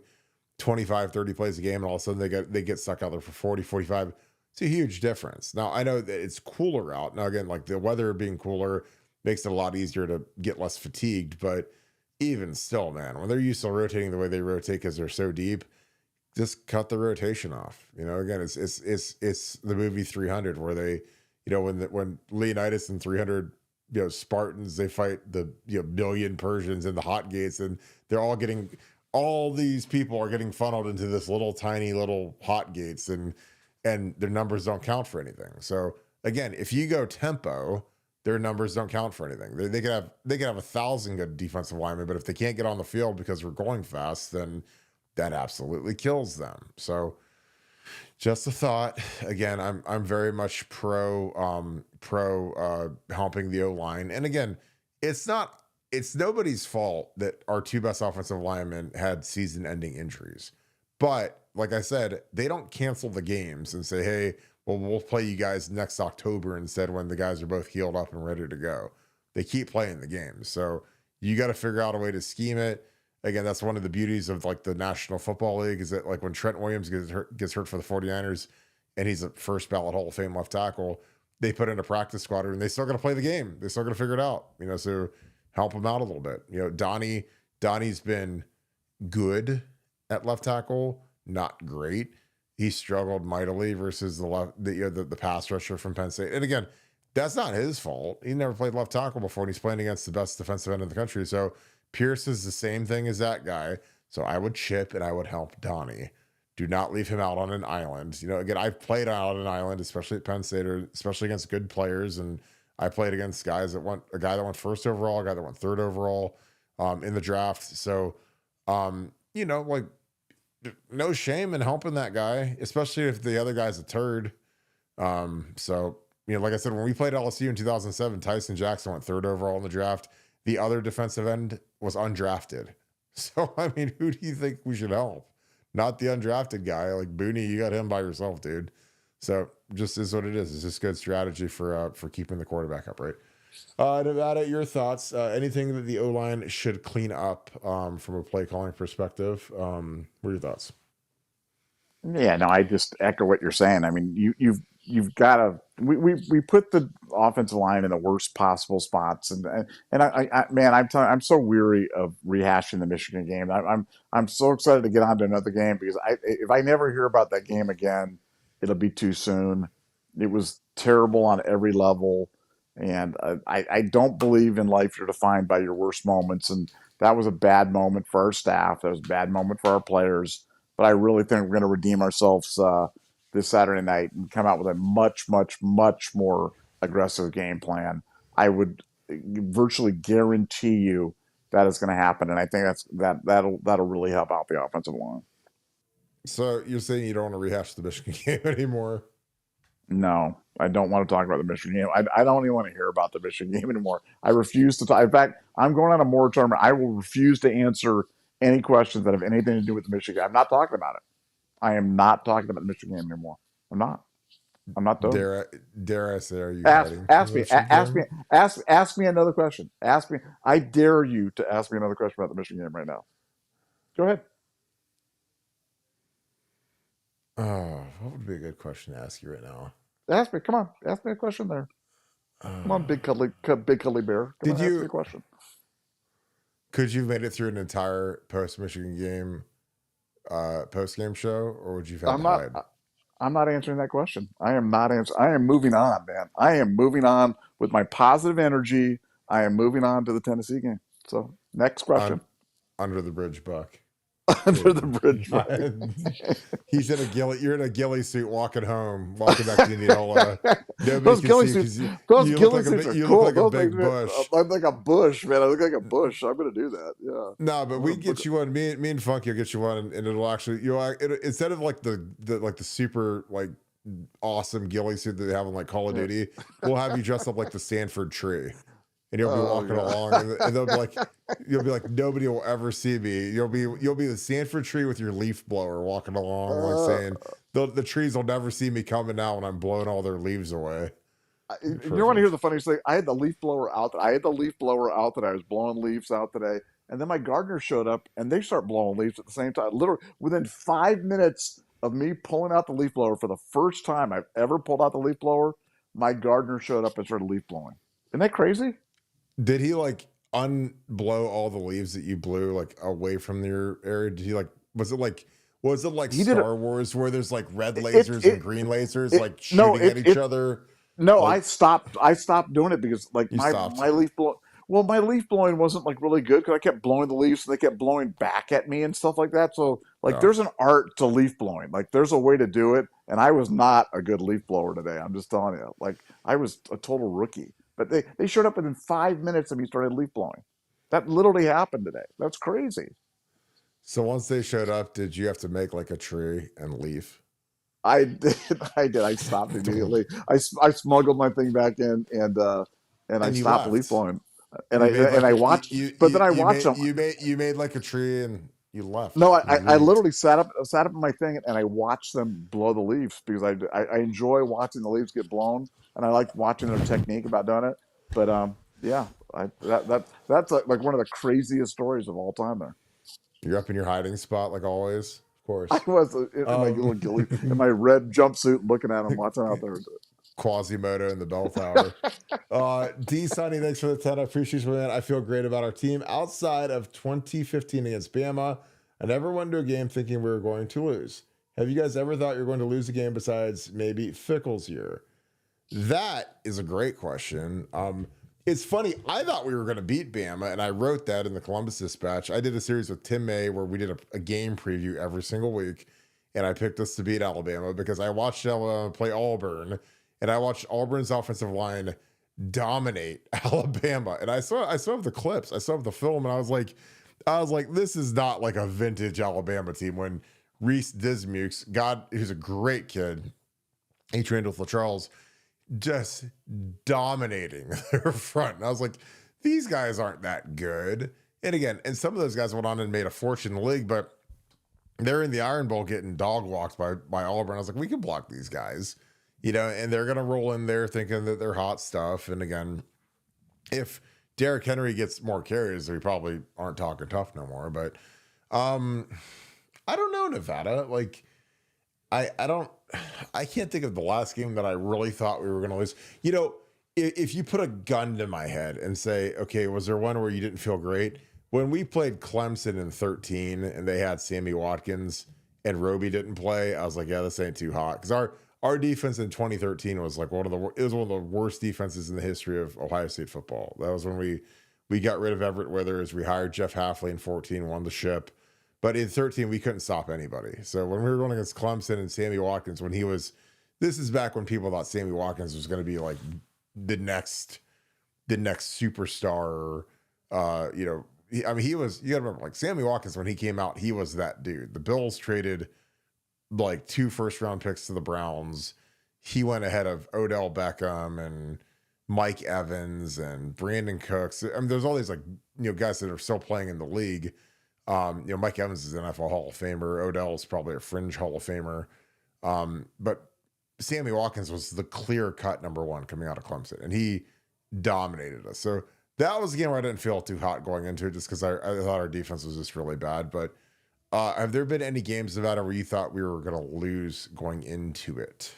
25, 30 plays a game, and all of a sudden they get stuck out there for 40, 45, it's a huge difference. Now, I know that it's cooler out. Now, again, like the weather being cooler makes it a lot easier to get less fatigued, but even still, man, when they're used to rotating the way they rotate because they're so deep, just cut the rotation off. Again, it's the movie 300 where they, when Leonidas and 300 Spartans, they fight the million Persians in the hot gates, and all these people are getting funneled into this tiny little hot gates, and their numbers don't count for anything. So again, if you go tempo, their numbers don't count for anything. They could have 1,000 good defensive linemen, but if they can't get on the field because we're going fast, then that absolutely kills them. So just a thought. Again, I'm very much pro helping the O-line. And again, it's nobody's fault that our 2 best offensive linemen had season-ending injuries. But like I said, they don't cancel the games and say, hey, well, we'll play you guys next October instead, when the guys are both healed up and ready to go. They keep playing the games. So you got to figure out a way to scheme it. Again, that's one of the beauties of like the National Football League, is that like when Trent Williams gets hurt for the 49ers and he's a first ballot Hall of Fame left tackle, they put in a practice squad and they still got to play the game. They still got to figure it out, so help him out a little bit. Donnie's been good at left tackle, not great. He struggled mightily versus the pass rusher from Penn State. And again, that's not his fault. He never played left tackle before, and he's playing against the best defensive end in the country. So Pierce is the same thing as that guy. So I would chip and I would help Donnie. Do not leave him out on an island. Again, I've played out on an island, especially at Penn State, or especially against good players. And I played against a guy that went first overall, a guy that went third overall in the draft. So, like, no shame in helping that guy, especially if the other guy's a turd. So, like I said, when we played LSU in 2007, Tyson Jackson went third overall in the draft. The other defensive end was undrafted. So, I mean, who do you think we should help? Not the undrafted guy. Like Booney, you got him by yourself, dude. So just is what it is. It's just good strategy for keeping the quarterback upright. Nevada, your thoughts? Anything that the O-line should clean up from a play calling perspective? What are your thoughts? Yeah, no, I just echo what you're saying. I mean, you've got to we put the offensive line in the worst possible spots, and man, I'm so weary of rehashing the Michigan game. I'm so excited to get on to another game because if I never hear about that game again, it'll be too soon. It was terrible on every level, and I don't believe in life you're defined by your worst moments, and that was a bad moment for our staff. That was a bad moment for our players, but I really think we're going to redeem ourselves this Saturday night and come out with a much, much, much more aggressive game plan. I would virtually guarantee you that is going to happen, and I think that'll really help out the offensive line. So you're saying you don't want to rehash the Michigan game anymore? No, I don't want to talk about the Michigan game. I don't even want to hear about the Michigan game anymore. I refuse to talk. In fact, I'm going on a moratorium. I will refuse to answer any questions that have anything to do with the Michigan. I'm not talking about it. I am not talking about the Michigan game anymore. I'm not. I'm not doing it. Dare I say, are you Ask, hiding from ask the me, Michigan ask me, game? ask me another question. Ask me. I dare you to ask me another question about the Michigan game right now. Go ahead. Oh, what would be a good question to ask you right now? Ask me. Come on. Ask me a question there. Come on, Uh, big cuddly bear. Come did on, ask me you a question. could you have made it through an entire post Michigan game post game show, or would you have had I'm to not. hide? I'm not answering that question. I am not answering. I am moving on, man. I am moving on with my positive energy. I am moving on to the Tennessee game. So, next question. Un- Under the bridge, Buck. Under the bridge, Mike. He's in a ghillie. You're in a ghillie suit, walking back to Indianola. Nobody those can ghillie see you suits, because those you look ghillie like a suits are you look cool. like a Those things, big bush. I'm like a bush, man. I look like a bush. I'm gonna do that. Yeah, No, but I'm we gonna get you one. Me and Funky will get you one, and it'll actually instead of like the super like awesome ghillie suit that they have on like Call of yeah. Duty, we'll have you dress up like the Sanford tree, and you'll be Oh walking god. along, and they'll be like, you'll be like, nobody will ever see me. You'll be the Sanford tree with your leaf blower walking along, like Uh, saying the trees will never see me coming out when I'm blowing all their leaves away. you want to hear Perfect. the funniest thing? I had the leaf blower out. I had the leaf blower out that I was blowing leaves out today, and then my gardener showed up, and they start blowing leaves at the same time. Literally within 5 minutes of me pulling out the leaf blower for the first time I've ever pulled out the leaf blower, my gardener showed up and started leaf blowing. Isn't that crazy? Did he like unblow all the leaves that you blew like away from your area? Did he like was it like He did it. Star Wars where there's like red It lasers and it green lasers it. like No, shooting at each other? no. Like I stopped doing it because like you my stopped. leaf blow. Well, my leaf blowing wasn't like really good because I kept blowing the leaves and they kept blowing back at me and stuff like that. So like, Oh. there's an art to leaf blowing. Like, there's a way to do it, and I was not a good leaf blower today. I'm just telling you. Like, I was a total rookie. But they showed up within 5 minutes of me started leaf blowing. That literally happened today. That's crazy. So once they showed up, did you have to make like a tree and leaf? I did. I did. I stopped immediately. I smuggled my thing back in and I And you stopped leaf left. blowing. And I You made and like I a watched, but then I you watched made them. you made like a tree and you left. No, You I leaved. literally sat up in my thing and I watched them blow the leaves because I enjoy watching the leaves get blown and I like watching their technique about doing it. But yeah, that's like one of the craziest stories of all time. There, You're up in your hiding spot like always, of I course. was in my little ghillie in my red jumpsuit looking at them watching out there. Quasimodo in the bell tower. D Sonny, thanks for the 10. I appreciate you, man. I feel great about our team. Outside of 2015 against Bama, I never went into a game thinking we were going to lose. Have you guys ever thought you were going to lose a game besides maybe Fickle's year? That is a great question. It's funny. I thought we were going to beat Bama, and I wrote that in the Columbus Dispatch. I did a series with Tim May where we did a game preview every single week, and I picked us to beat Alabama because I watched Alabama play Auburn, and I watched Auburn's offensive line dominate Alabama. And I still have the clips. I still have the film, and I was like, this is not like a vintage Alabama team when Reese Dismukes, who's a great kid, he trained with LaCharles, just dominating their front. And I was like, these guys aren't that good. And again, and some of those guys went on and made a fortune in the league, but they're in the Iron Bowl getting dog walked by Auburn. I was like, we can block these guys, and they're going to roll in there thinking that they're hot stuff. And again, if Derrick Henry gets more carries, we probably aren't talking tough no more. But um, I don't know, Nevada. Like I don't I can't think of the last game that I really thought we were going to lose. You know, if you put a gun to my head and say, okay, was there one where you didn't feel great? When we played Clemson in 13 and they had Sammy Watkins and Roby didn't play, I was like, yeah, this ain't too hot. Because our defense in 2013 was like one of the worst defenses in the history of Ohio State football. That was when we got rid of Everett Withers, we hired Jeff Hafley in 14, won the ship. But in 13, we couldn't stop anybody. So when we were going against Clemson and Sammy Watkins, this is back when people thought Sammy Watkins was going to be like the next superstar. I mean, he was, you got to remember, like Sammy Watkins, when he came out, he was that dude. The Bills traded like 2 first-round picks to the Browns. He went ahead of Odell Beckham and Mike Evans and Brandon Cooks. I mean, there's all these guys that are still playing in the league. Mike Evans is an NFL Hall of Famer. Odell is probably a fringe Hall of Famer. But Sammy Watkins was the clear-cut number one coming out of Clemson, and he dominated us. So that was a game where I didn't feel too hot going into it, just because I thought our defense was just really bad. But have there been any games about it where you thought we were going to lose going into it?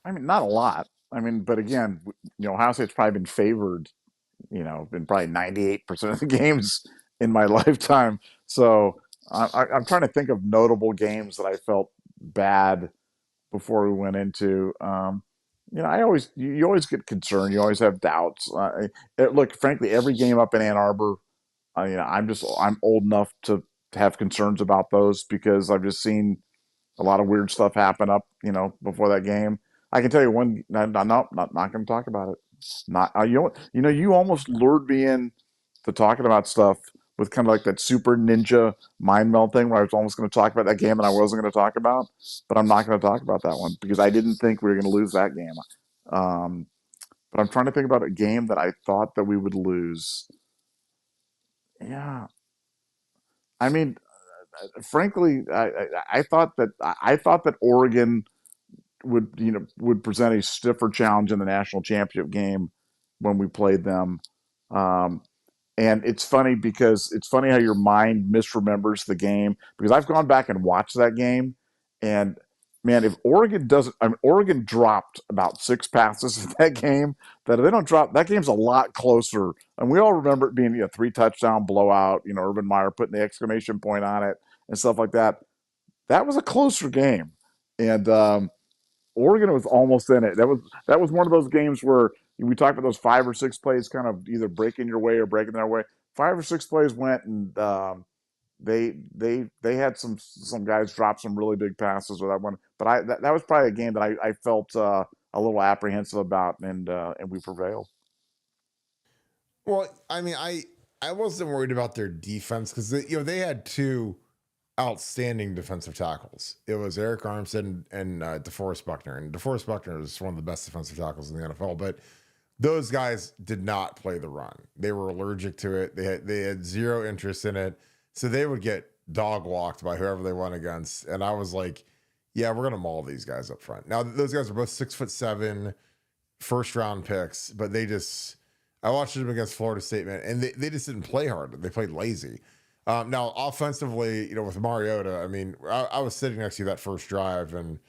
I mean, not a lot. I mean, but again, Ohio State's probably been favored, in probably 98% of the games in my lifetime. So I'm trying to think of notable games that I felt bad before we went into. You always get concerned. You always have doubts. Look, frankly, every game up in Ann Arbor, I'm old enough to have concerns about those because I've just seen a lot of weird stuff happen up, before that game. I can tell you one. No, not going to talk about it. Not you almost lured me in to talking about stuff with kind of like that super ninja mind meld thing where I was almost going to talk about that game and I wasn't going to talk about, but I'm not going to talk about that one because I didn't think we were going to lose that game. Um, but I'm trying to think about a game that I thought that we would lose. Yeah, I mean, frankly, I thought that Oregon would present a stiffer challenge in the national championship game when we played them. Um, and it's funny because it's funny how your mind misremembers the game because I've gone back and watched that game, and man, if Oregon doesn't, I mean, Oregon dropped about 6 passes in that game. That if they don't drop, that game's a lot closer. And we all remember it being a 3 touchdown blowout. Urban Meyer putting the exclamation point on it and stuff like that. That was a closer game, and Oregon was almost in it. That was one of those games where we talked about those 5 or 6 plays kind of either breaking your way or breaking their way. 5 or 6 plays went, and they had some guys drop some really big passes with that one. But that was probably a game that I felt a little apprehensive about, and we prevailed. Well, I mean, I wasn't worried about their defense because they had 2 outstanding defensive tackles. It was Eric Armstead and DeForest Buckner. And DeForest Buckner is one of the best defensive tackles in the NFL. But those guys did not play the run. They were allergic to it. They had zero interest in it. So they would get dog walked by whoever they went against. And I was like, yeah, we're gonna maul these guys up front. Now those guys are both 6'7" first round picks, but I watched them against Florida State, man, and they just didn't play hard. They played lazy. Now, offensively, with Mariota, I mean, I was sitting next to you that first drive, and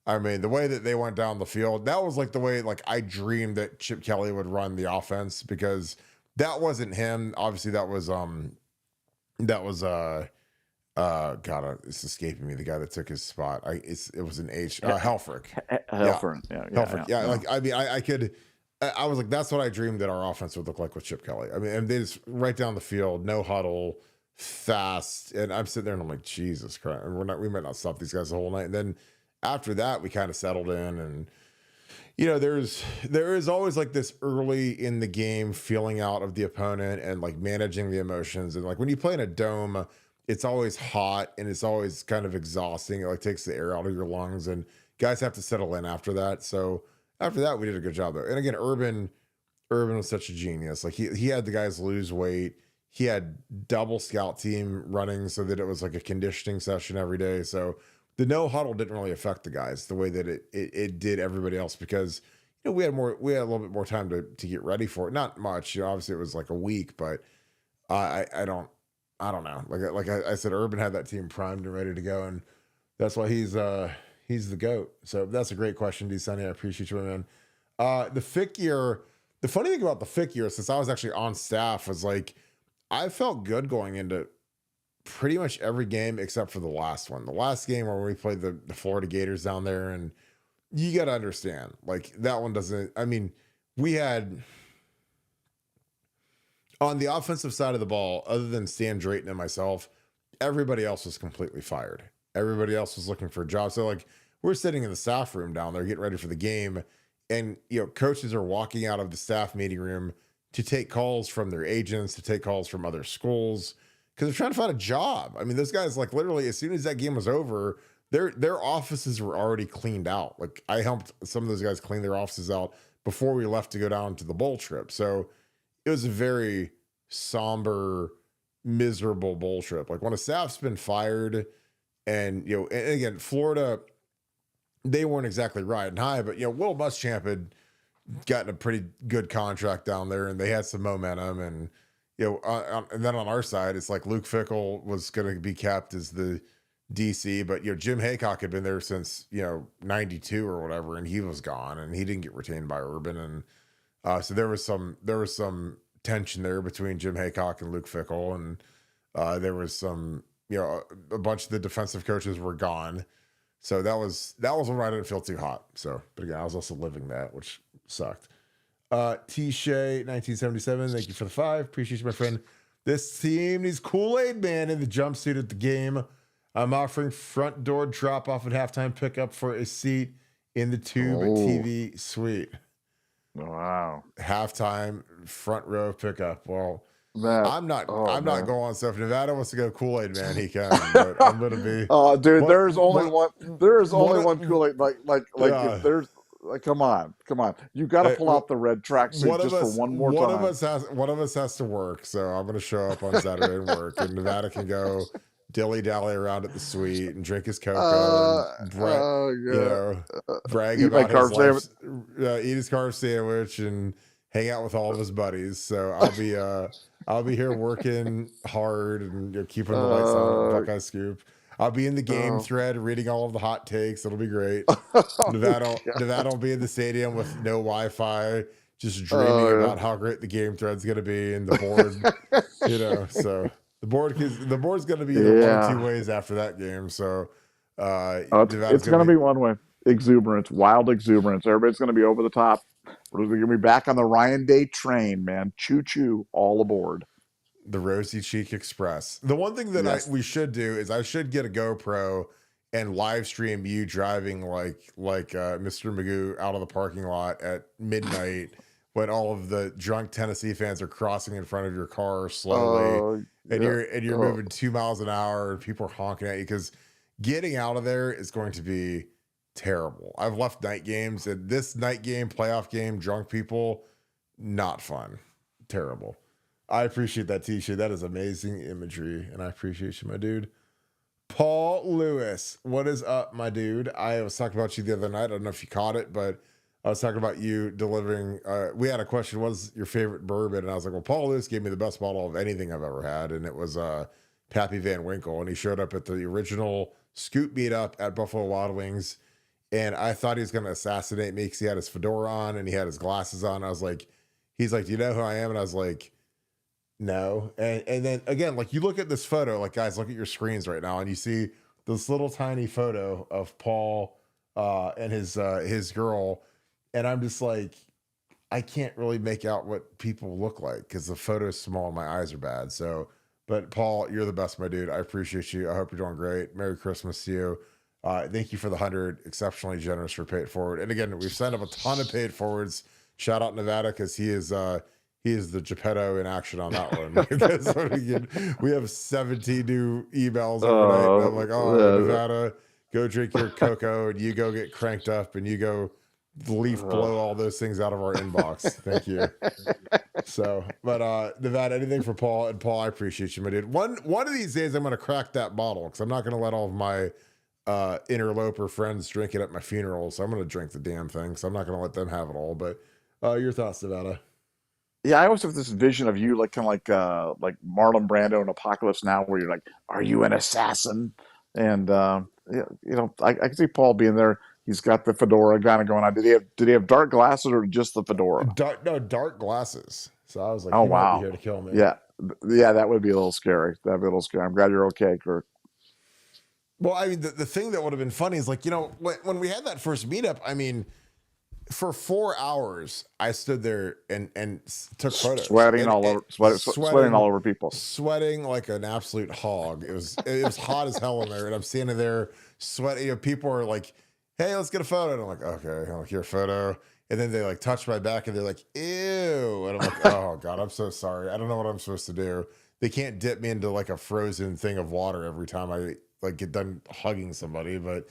I mean, the way that they went down the field, that was like the way I dreamed that Chip Kelly would run the offense because that wasn't him. Obviously, that was God, it's escaping me. The guy that took his spot. It was an H. Helfrich. Helfrich. Yeah. Helfrich. Yeah. Like I mean, I could. I was like, that's what I dreamed that our offense would look like with Chip Kelly. I mean, and they just right down the field, no huddle, fast. And I'm sitting there and I'm like, Jesus Christ, we might not stop these guys the whole night. And then after that, we kind of settled in, and there is always like this early in the game feeling out of the opponent and like managing the emotions. And like when you play in a dome, it's always hot and it's always kind of exhausting. It like takes the air out of your lungs, and guys have to settle in after that. So after that, we did a good job though. And again, Urban was such a genius. Like he had the guys lose weight. He had double scout team running so that it was like a conditioning session every day. So the no huddle didn't really affect the guys the way that it did everybody else because we had a little bit more time to get ready for it. Not much, obviously it was like a week, but I don't know. Like I said, Urban had that team primed and ready to go, and that's why he's the GOAT. So that's a great question, D Sunny. I appreciate you, man. The FIC year, the funny thing about the FIC year, since I was actually on staff, was like I felt good going into pretty much every game except for the last one. The last game where we played the Florida Gators down there, and you got to understand, like that one doesn't. I mean, we had on the offensive side of the ball, other than Stan Drayton and myself, everybody else was completely fired. Everybody else was looking for a job. So like we're sitting in the staff room down there getting ready for the game, and coaches are walking out of the staff meeting room to take calls from their agents, to take calls from other schools, because they're trying to find a job. I mean, those guys, like literally as soon as that game was over, their offices were already cleaned out. Like I helped some of those guys clean their offices out before we left to go down to the bowl trip. So it was a very somber, miserable bowl trip. Like when a staff's been fired, and and again, Florida, they weren't exactly riding high, but Will Muschamp had gotten a pretty good contract down there, and they had some momentum. And and then on our side, it's like Luke Fickell was going to be capped as the DC, but Jim Haycock had been there since '92 or whatever, and he was gone, and he didn't get retained by Urban, and so there was some tension there between Jim Haycock and Luke Fickell, and there was some a bunch of the defensive coaches were gone, so that was when I didn't feel too hot. So, but again, I was also living that, which sucked. T Shay 1977, thank you for the 5. Appreciate you, my friend. This team needs Kool-Aid Man in the jumpsuit at the game. I'm offering front door drop off at halftime pickup for a seat in the Tube TV suite. Wow. Halftime front row pickup. Well, I'm not going. So if Nevada wants to go Kool-Aid Man, he can. But I'm gonna be. Dude, there's only one Kool-Aid. If there's come on. You got to pull out the red tracksuit just for one more time. One of us has to work, so I'm gonna show up on Saturday and work, and Nevada can go dilly-dally around at the suite and drink his cocoa, and brag about his life, eat his carb sandwich, and hang out with all of his buddies. So I'll be here working hard and keeping the lights on at Buckeye Scoop. I'll be in the game thread reading all of the hot takes. It'll be great. Nevada will be in the stadium with no Wi-Fi, just dreaming about how great the game thread's going to be, and the board, so the board's going to be either one or two ways after that game. So it's going to be one way. Exuberance, wild exuberance. Everybody's going to be over the top. We're going to be back on the Ryan Day train, man. Choo choo, all aboard. The Rosy Cheek Express. The one thing that we should do is I should get a GoPro and live stream you driving like Mr. Magoo out of the parking lot at midnight when all of the drunk Tennessee fans are crossing in front of your car slowly, and you're moving 2 miles an hour, and people are honking at you, because getting out of there is going to be terrible. I've left night games, and this night game, playoff game, drunk people, not fun. Terrible. I appreciate that T-shirt. That is amazing imagery, and I appreciate you, my dude. Paul Lewis, what is up, my dude? I was talking about you the other night. I don't know if you caught it, but I was talking about you delivering. We had a question, what's your favorite bourbon? And I was like, well, Paul Lewis gave me the best bottle of anything I've ever had, and it was Pappy Van Winkle, and he showed up at the original Scoop meetup at Buffalo Wild Wings, and I thought he was going to assassinate me because he had his fedora on and he had his glasses on. I was like, he's like, do you know who I am? And I was like, no. And then again, like you look at this photo, like guys, look at your screens right now, and you see this little tiny photo of Paul and his girl, and I'm just like, I can't really make out what people look like because the photo's small and my eyes are bad. So, but Paul, you're the best, my dude. I appreciate you. I hope you're doing great. Merry Christmas to you. Thank you for the 100. Exceptionally generous for paid forward. And again, we've signed up a ton of paid forwards. Shout out Nevada, because he is the Geppetto in action on that one. We have 17 new emails overnight. And I'm like, Nevada, go drink your cocoa, and you go get cranked up, and you go leaf blow all those things out of our inbox. Thank you. So, but Nevada, anything for Paul? And Paul, I appreciate you, my dude. One of these days, I'm going to crack that bottle, because I'm not going to let all of my interloper friends drinking at my funeral, so I'm going to drink the damn thing. So I'm not going to let them have it all. But your thoughts, Nevada? Yeah, I always have this vision of you like kind of like Marlon Brando in Apocalypse Now, where you're like, "Are you an assassin?" And yeah, I can see Paul being there. He's got the fedora kind of going on. Did he have dark glasses or just the fedora? Dark, no, dark glasses. So I was like, Oh he might be wow, here to kill me. yeah, yeah, that would be a little scary. That'd be a little scary. I'm glad you're okay, Kirk. Well, I mean, the thing that would have been funny is like, when we had that first meetup, I mean, for 4 hours, I stood there and took photos, Sweating and all over, sweating all over people. sweating like an absolute hog. It was hot as hell in there, and I'm standing there sweating. People are like, "Hey, let's get a photo," and I'm like, "Okay, I'll get a photo." And then they like touch my back, and they're like, "Ew," and I'm like, "Oh God, I'm so sorry. I don't know what I'm supposed to do." They can't dip me into like a frozen thing of water every time I like get done hugging somebody, but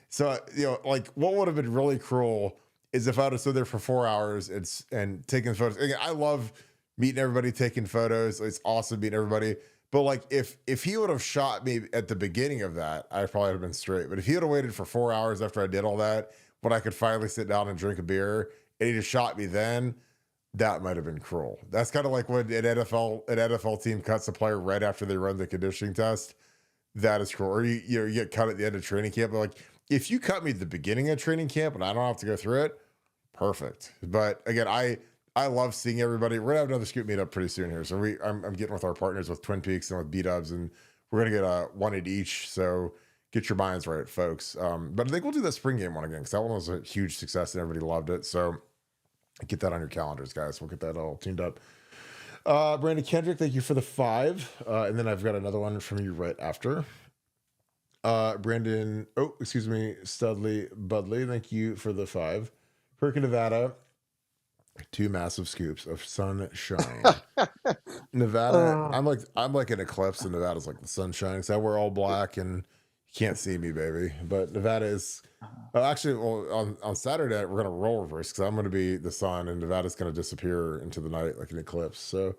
so like what would have been really cruel is if I'd have stood there for 4 hours and taking photos. Again, I love meeting everybody, taking photos. It's awesome meeting everybody. But like if he would have shot me at the beginning of that, I probably would have been straight. But if he would have waited for 4 hours after I did all that, when I could finally sit down and drink a beer, and he just shot me then, that might have been cruel. That's kind of like when an NFL team cuts a player right after they run the conditioning test. That is cruel. Or you get cut at the end of training camp. But like if you cut me at the beginning of training camp and I don't have to go through it, perfect. But again, I love seeing everybody. We're gonna have another Scoop meetup pretty soon here. So I'm getting with our partners with Twin Peaks and with B-Dubs, and we're gonna get one at each. So get your minds right, folks. But I think we'll do that spring game one again because that one was a huge success and everybody loved it. So get that on your calendars, guys. We'll get that all tuned up. Brandon Kendrick, thank you for the 5. And then I've got another one from you right after. Brandon, Studley Budley, thank you for the 5. Perk in Nevada, 2 massive scoops of sunshine. Nevada, Uh, I'm like an eclipse, and Nevada's like the sunshine. So I wear all black and you can't see me, baby. But Nevada is actually, well, on Saturday we're gonna roll reverse because I'm gonna be the sun and Nevada's gonna disappear into the night like an eclipse. So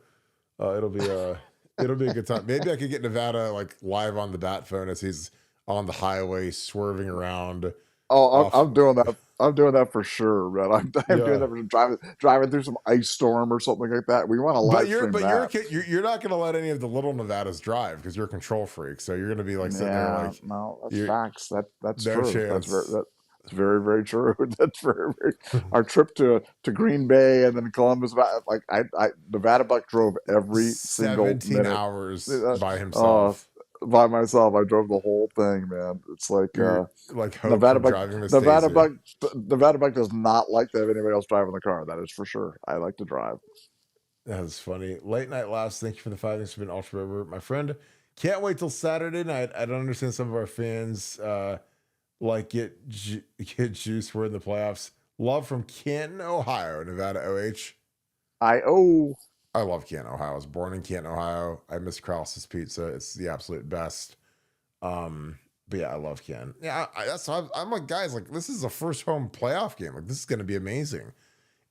it'll be a good time. Maybe I could get Nevada like live on the bat phone as he's on the highway swerving around Oh, off. I'm doing that. I'm doing that for sure, man. I'm doing Yeah. that for driving through some ice storm or something like that. We want to But live you're stream but you're a that. kid, you're not going to let any of the little Nevadas drive because you're a control freak. So you're going to be like sitting there Yeah, like no, that's you're facts. That's no true. chance. That's very very true. That's very. Our trip to Green Bay and then Columbus, like I Nevadabuck drove every single 17 minute. hours by Uh, himself. by myself, I drove the whole thing, man. It's like You're like Hope Nevada from Buck, Driving Miss Nevada Daisy. Buck, Nevada Buck does not like to have anybody else driving the car. That is for sure. I like to drive. That's funny. Late night laughs. Thank you for the 5. Thanks for being ultra over, my friend. Can't wait till Saturday night. I don't understand some of our fans like get juice. We're in the playoffs. Love from Canton, Ohio, Nevada OH. I I love Canton, Ohio. I was born in Canton, Ohio. I miss Krause's pizza. It's the absolute best. But yeah, I love Canton. Yeah, I'm like, guys, like this is a first home playoff game. Like this is going to be amazing.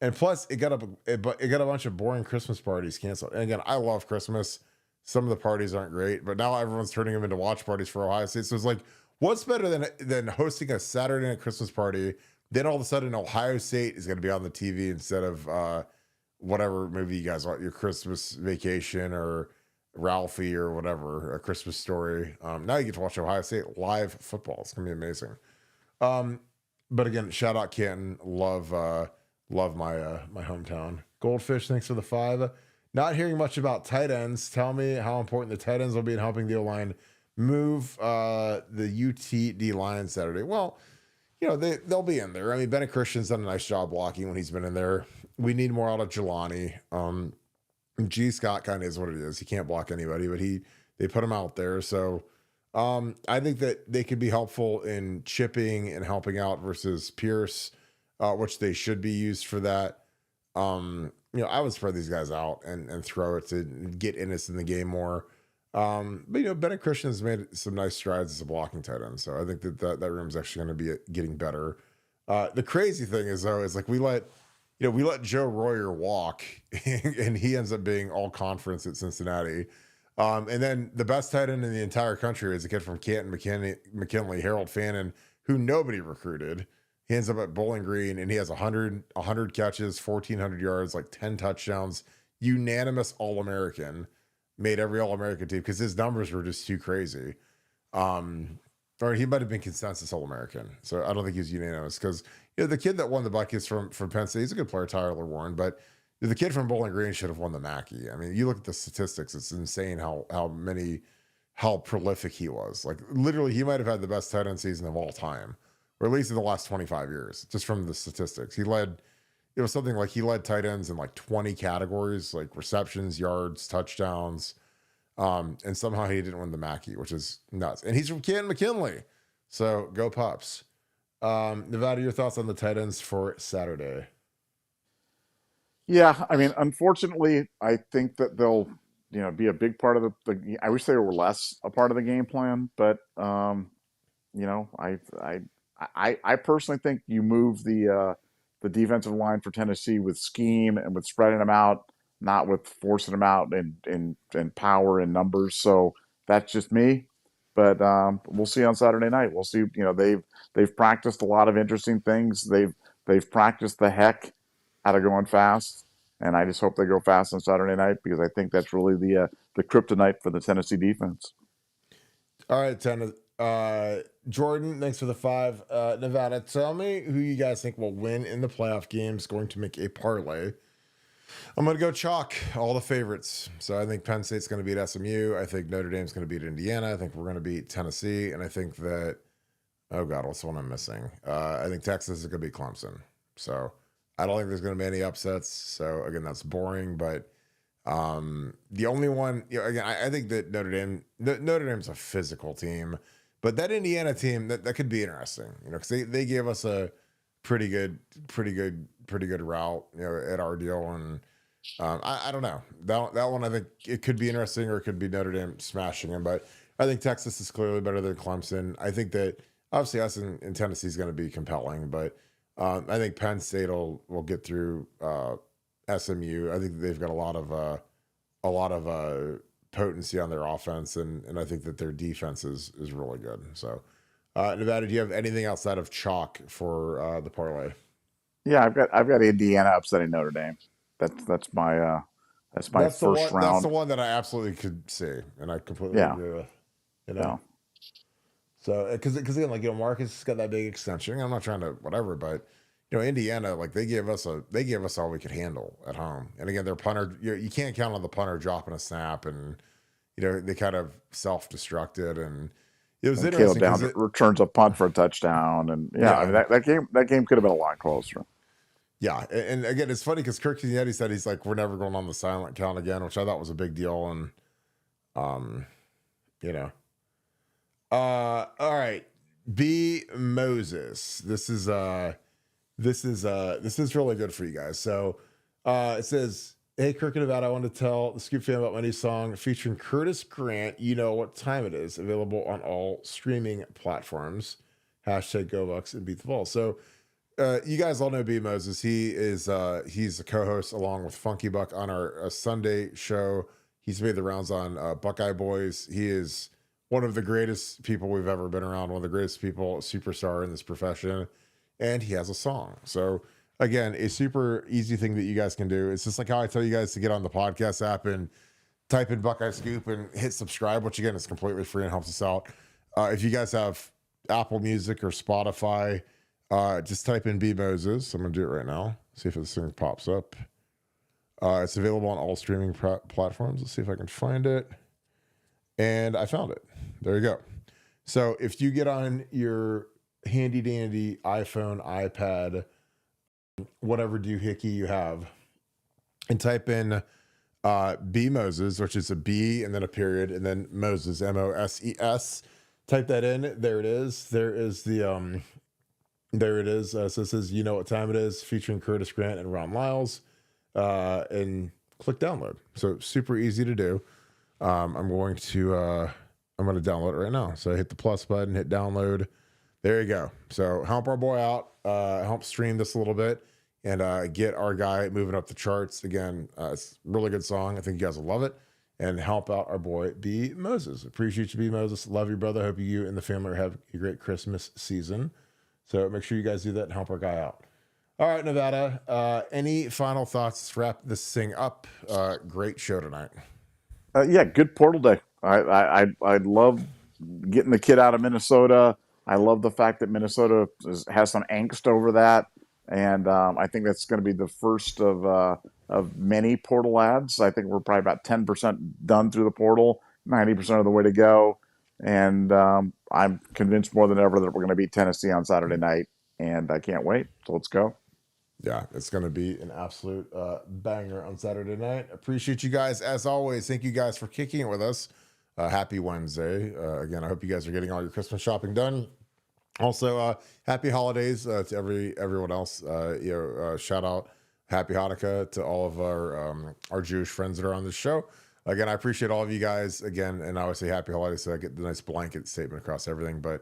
And plus, it got a bunch of boring Christmas parties canceled. And again, I love Christmas. Some of the parties aren't great, but now everyone's turning them into watch parties for Ohio State. So it's like, what's better than hosting a Saturday night Christmas party? Then all of a sudden, Ohio State is going to be on the TV instead of whatever movie you guys want, your Christmas Vacation or Ralphie or whatever, A Christmas Story. Now you get to watch Ohio State live football. It's gonna be amazing. But again, shout out Canton. Love my hometown. Goldfish, thanks for the 5. Not hearing much about tight ends. Tell me how important the tight ends will be in helping the O-line move the UTD Lions Saturday. Well, they'll be in there. I mean, Bennett Christian's done a nice job blocking when he's been in there. We need more out of Jelani. G. Scott kind of is what it is. He can't block anybody, but they put him out there. So I think that they could be helpful in chipping and helping out versus Pierce, which they should be used for that. I would spread these guys out and throw it to get Ennis in the game more. But Bennett Christian has made some nice strides as a blocking tight end. So I think that room is actually going to be getting better. The crazy thing is though, is like we let Joe Royer walk and he ends up being all conference at Cincinnati. And then the best tight end in the entire country is a kid from Canton, McKinley, Harold Fannin, who nobody recruited. He ends up at Bowling Green, and he has 100 catches, 1,400 yards, like 10 touchdowns, unanimous All-American, made every All-American team because his numbers were just too crazy. Or he might have been consensus All-American, so I don't think he's unanimous because the kid that won the Buckeyes from Penn State, he's a good player, Tyler Warren, but the kid from Bowling Green should have won the Mackey. I mean, you look at the statistics; it's insane how prolific he was. Like literally, he might have had the best tight end season of all time, or at least in the last 25 years, just from the statistics. He led tight ends in like 20 categories, like receptions, yards, touchdowns. And somehow he didn't win the Mackey, which is nuts. And he's from Canton McKinley. So go Pups. Nevada, your thoughts on the tight ends for Saturday? Yeah, I mean, unfortunately, I think that they'll, be a big part of the. I wish they were less a part of the game plan, but you know, I personally think you move the defensive line for Tennessee with scheme and with spreading them out, not with forcing them out in power and numbers. So that's just me. But we'll see on Saturday night. We'll see. They've practiced a lot of interesting things. They've practiced the heck out of going fast, and I just hope they go fast on Saturday night because I think that's really the kryptonite for the Tennessee defense. All right, Jordan, thanks for the 5. Nevada, tell me who you guys think will win in the playoff games, going to make a parlay. I'm going to go chalk all the favorites. So I think Penn State's going to beat SMU. I think Notre Dame's going to beat Indiana. I think we're going to beat Tennessee. And I think that, oh God, what's the one I'm missing? I think Texas is going to beat Clemson. So I don't think there's going to be any upsets. So again, that's boring. But the only one, again, I think that Notre Dame's a physical team. But that Indiana team, that could be interesting, because they gave us a pretty good route, at our deal. And I don't know. That one, I think it could be interesting, or it could be Notre Dame smashing them. But I think Texas is clearly better than Clemson. I think that obviously us in Tennessee is going to be compelling, but I think Penn State will get through SMU. I think they've got a lot of potency on their offense, and I think that their defense is really good. So, Nevada, do you have anything outside of chalk for the parlay? Yeah, I've got Indiana upsetting Notre Dame. That's my That's the first one. That's the round. one that I absolutely could see, and I completely Yeah, agree with. You yeah, know, so because again, like Marcus has got that big extension. I'm not trying to whatever, but Indiana, like they gave us all we could handle at home. And again, their punter, you can't count on the punter dropping a snap, and they kind of self-destructed, and it was and Caleb interesting because Down returns a punt for a touchdown, and yeah, I yeah, mean that game could have been a lot closer. yeah, and again, it's funny because Kirk Barton said he's like, we're never going on the silent count again, which I thought was a big deal, and you know, all right, B Moses, this is really good for you guys. So it says, hey, Kirk and Nevada, I want to tell the Scoop fam about my new song featuring Curtis Grant. You know what time it is. Available on all streaming platforms. Hashtag Go Bucks and beat the ball. So you guys all know B Moses. He's a co-host along with Funky Buck on our Sunday show. He's made the rounds on Buckeye Boys. He is one of the greatest people we've ever been around. One of the greatest people, superstar in this profession. And he has a song. So again, a super easy thing that you guys can do. It's just like how I tell you guys to get on the podcast app and type in Buckeye Scoop and hit subscribe, which again is completely free and helps us out. If you guys have Apple Music or Spotify, just type in B Moses. I'm gonna do it right now. See if this thing pops up. It's available on all streaming platforms. Let's see if I can find it. And I found it. There you go. So if you get on your handy dandy iPhone, iPad, whatever doohickey you have, and type in B Moses, which is a B and then a period and then Moses, Moses. Type that in. There it is. There it is. So it says, you know what time it is, featuring Curtis Grant and Ron Lyles, and click download. So super easy to do. I'm going to download it right now. So hit the plus button, hit download. There you go. So help our boy out, help stream this a little bit, and get our guy moving up the charts. Again, it's a really good song. I think you guys will love it. and help out our boy B Moses. Appreciate you, B Moses. Love your brother. Hope you and the family have a great Christmas season. So make sure you guys do that and help our guy out. All right, Nevada. Any final thoughts? Let's wrap this thing up. Great show tonight. Yeah, good portal day. I love getting the kid out of Minnesota. I love the fact that Minnesota has some angst over that, and I think that's going to be the first of many portal ads. I think we're probably about 10% done through the portal, 90% of the way to go, and I'm convinced more than ever that we're going to beat Tennessee on Saturday night, and I can't wait. So let's go. Yeah, it's going to be an absolute banger on Saturday night. Appreciate you guys as always. Thank you guys for kicking it with us. Happy Wednesday. Again, I hope you guys are getting all your Christmas shopping done. Also, happy holidays to everyone else. Shout out, happy Hanukkah to all of our Jewish friends that are on this show. Again, I appreciate all of you guys. Again, and I always say happy holidays, so I get the nice blanket statement across everything. But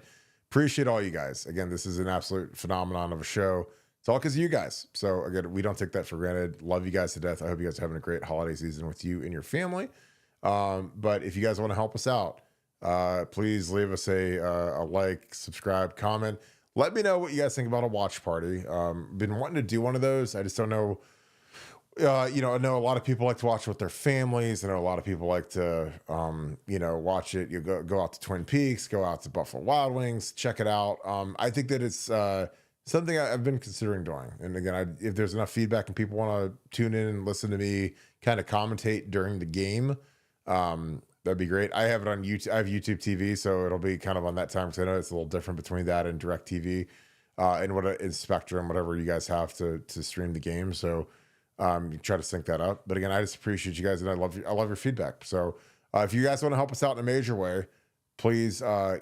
appreciate all you guys. Again, this is an absolute phenomenon of a show. It's all because of you guys. So again, we don't take that for granted. Love you guys to death. I hope you guys are having a great holiday season with you and your family. But if you guys want to help us out, please leave us a like, subscribe, comment. Let me know what you guys think about a watch party. Been wanting to do one of those. I just don't know. I know a lot of people like to watch with their families. I know a lot of people like to, watch it. You go out to Twin Peaks, go out to Buffalo Wild Wings, check it out. I think that it's something I've been considering doing. And again, if there's enough feedback and people want to tune in and listen to me kind of commentate during the game, that'd be great. I have it on YouTube. I have YouTube TV, so it'll be kind of on that time because I know it's a little different between that and Direct TV, and Spectrum, whatever you guys have to stream the game. So you try to sync that up. But again, I just appreciate you guys, and I love your feedback. So if you guys want to help us out in a major way, please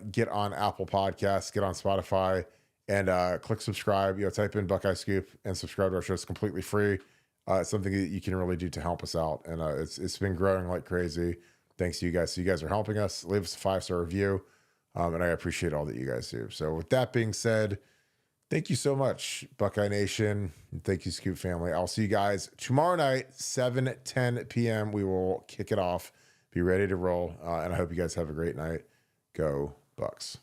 get on Apple Podcasts, get on Spotify, and click subscribe. Type in Buckeye Scoop and subscribe to our show. It's completely free. It's something that you can really do to help us out, and it's been growing like crazy. Thanks to you guys. So you guys are helping us. Leave us a 5-star review, and I appreciate all that you guys do. So with that being said, thank you so much, Buckeye Nation. And thank you, Scoop family. I'll see you guys tomorrow night, 7:10 p.m. We will kick it off. Be ready to roll, and I hope you guys have a great night. Go Bucks.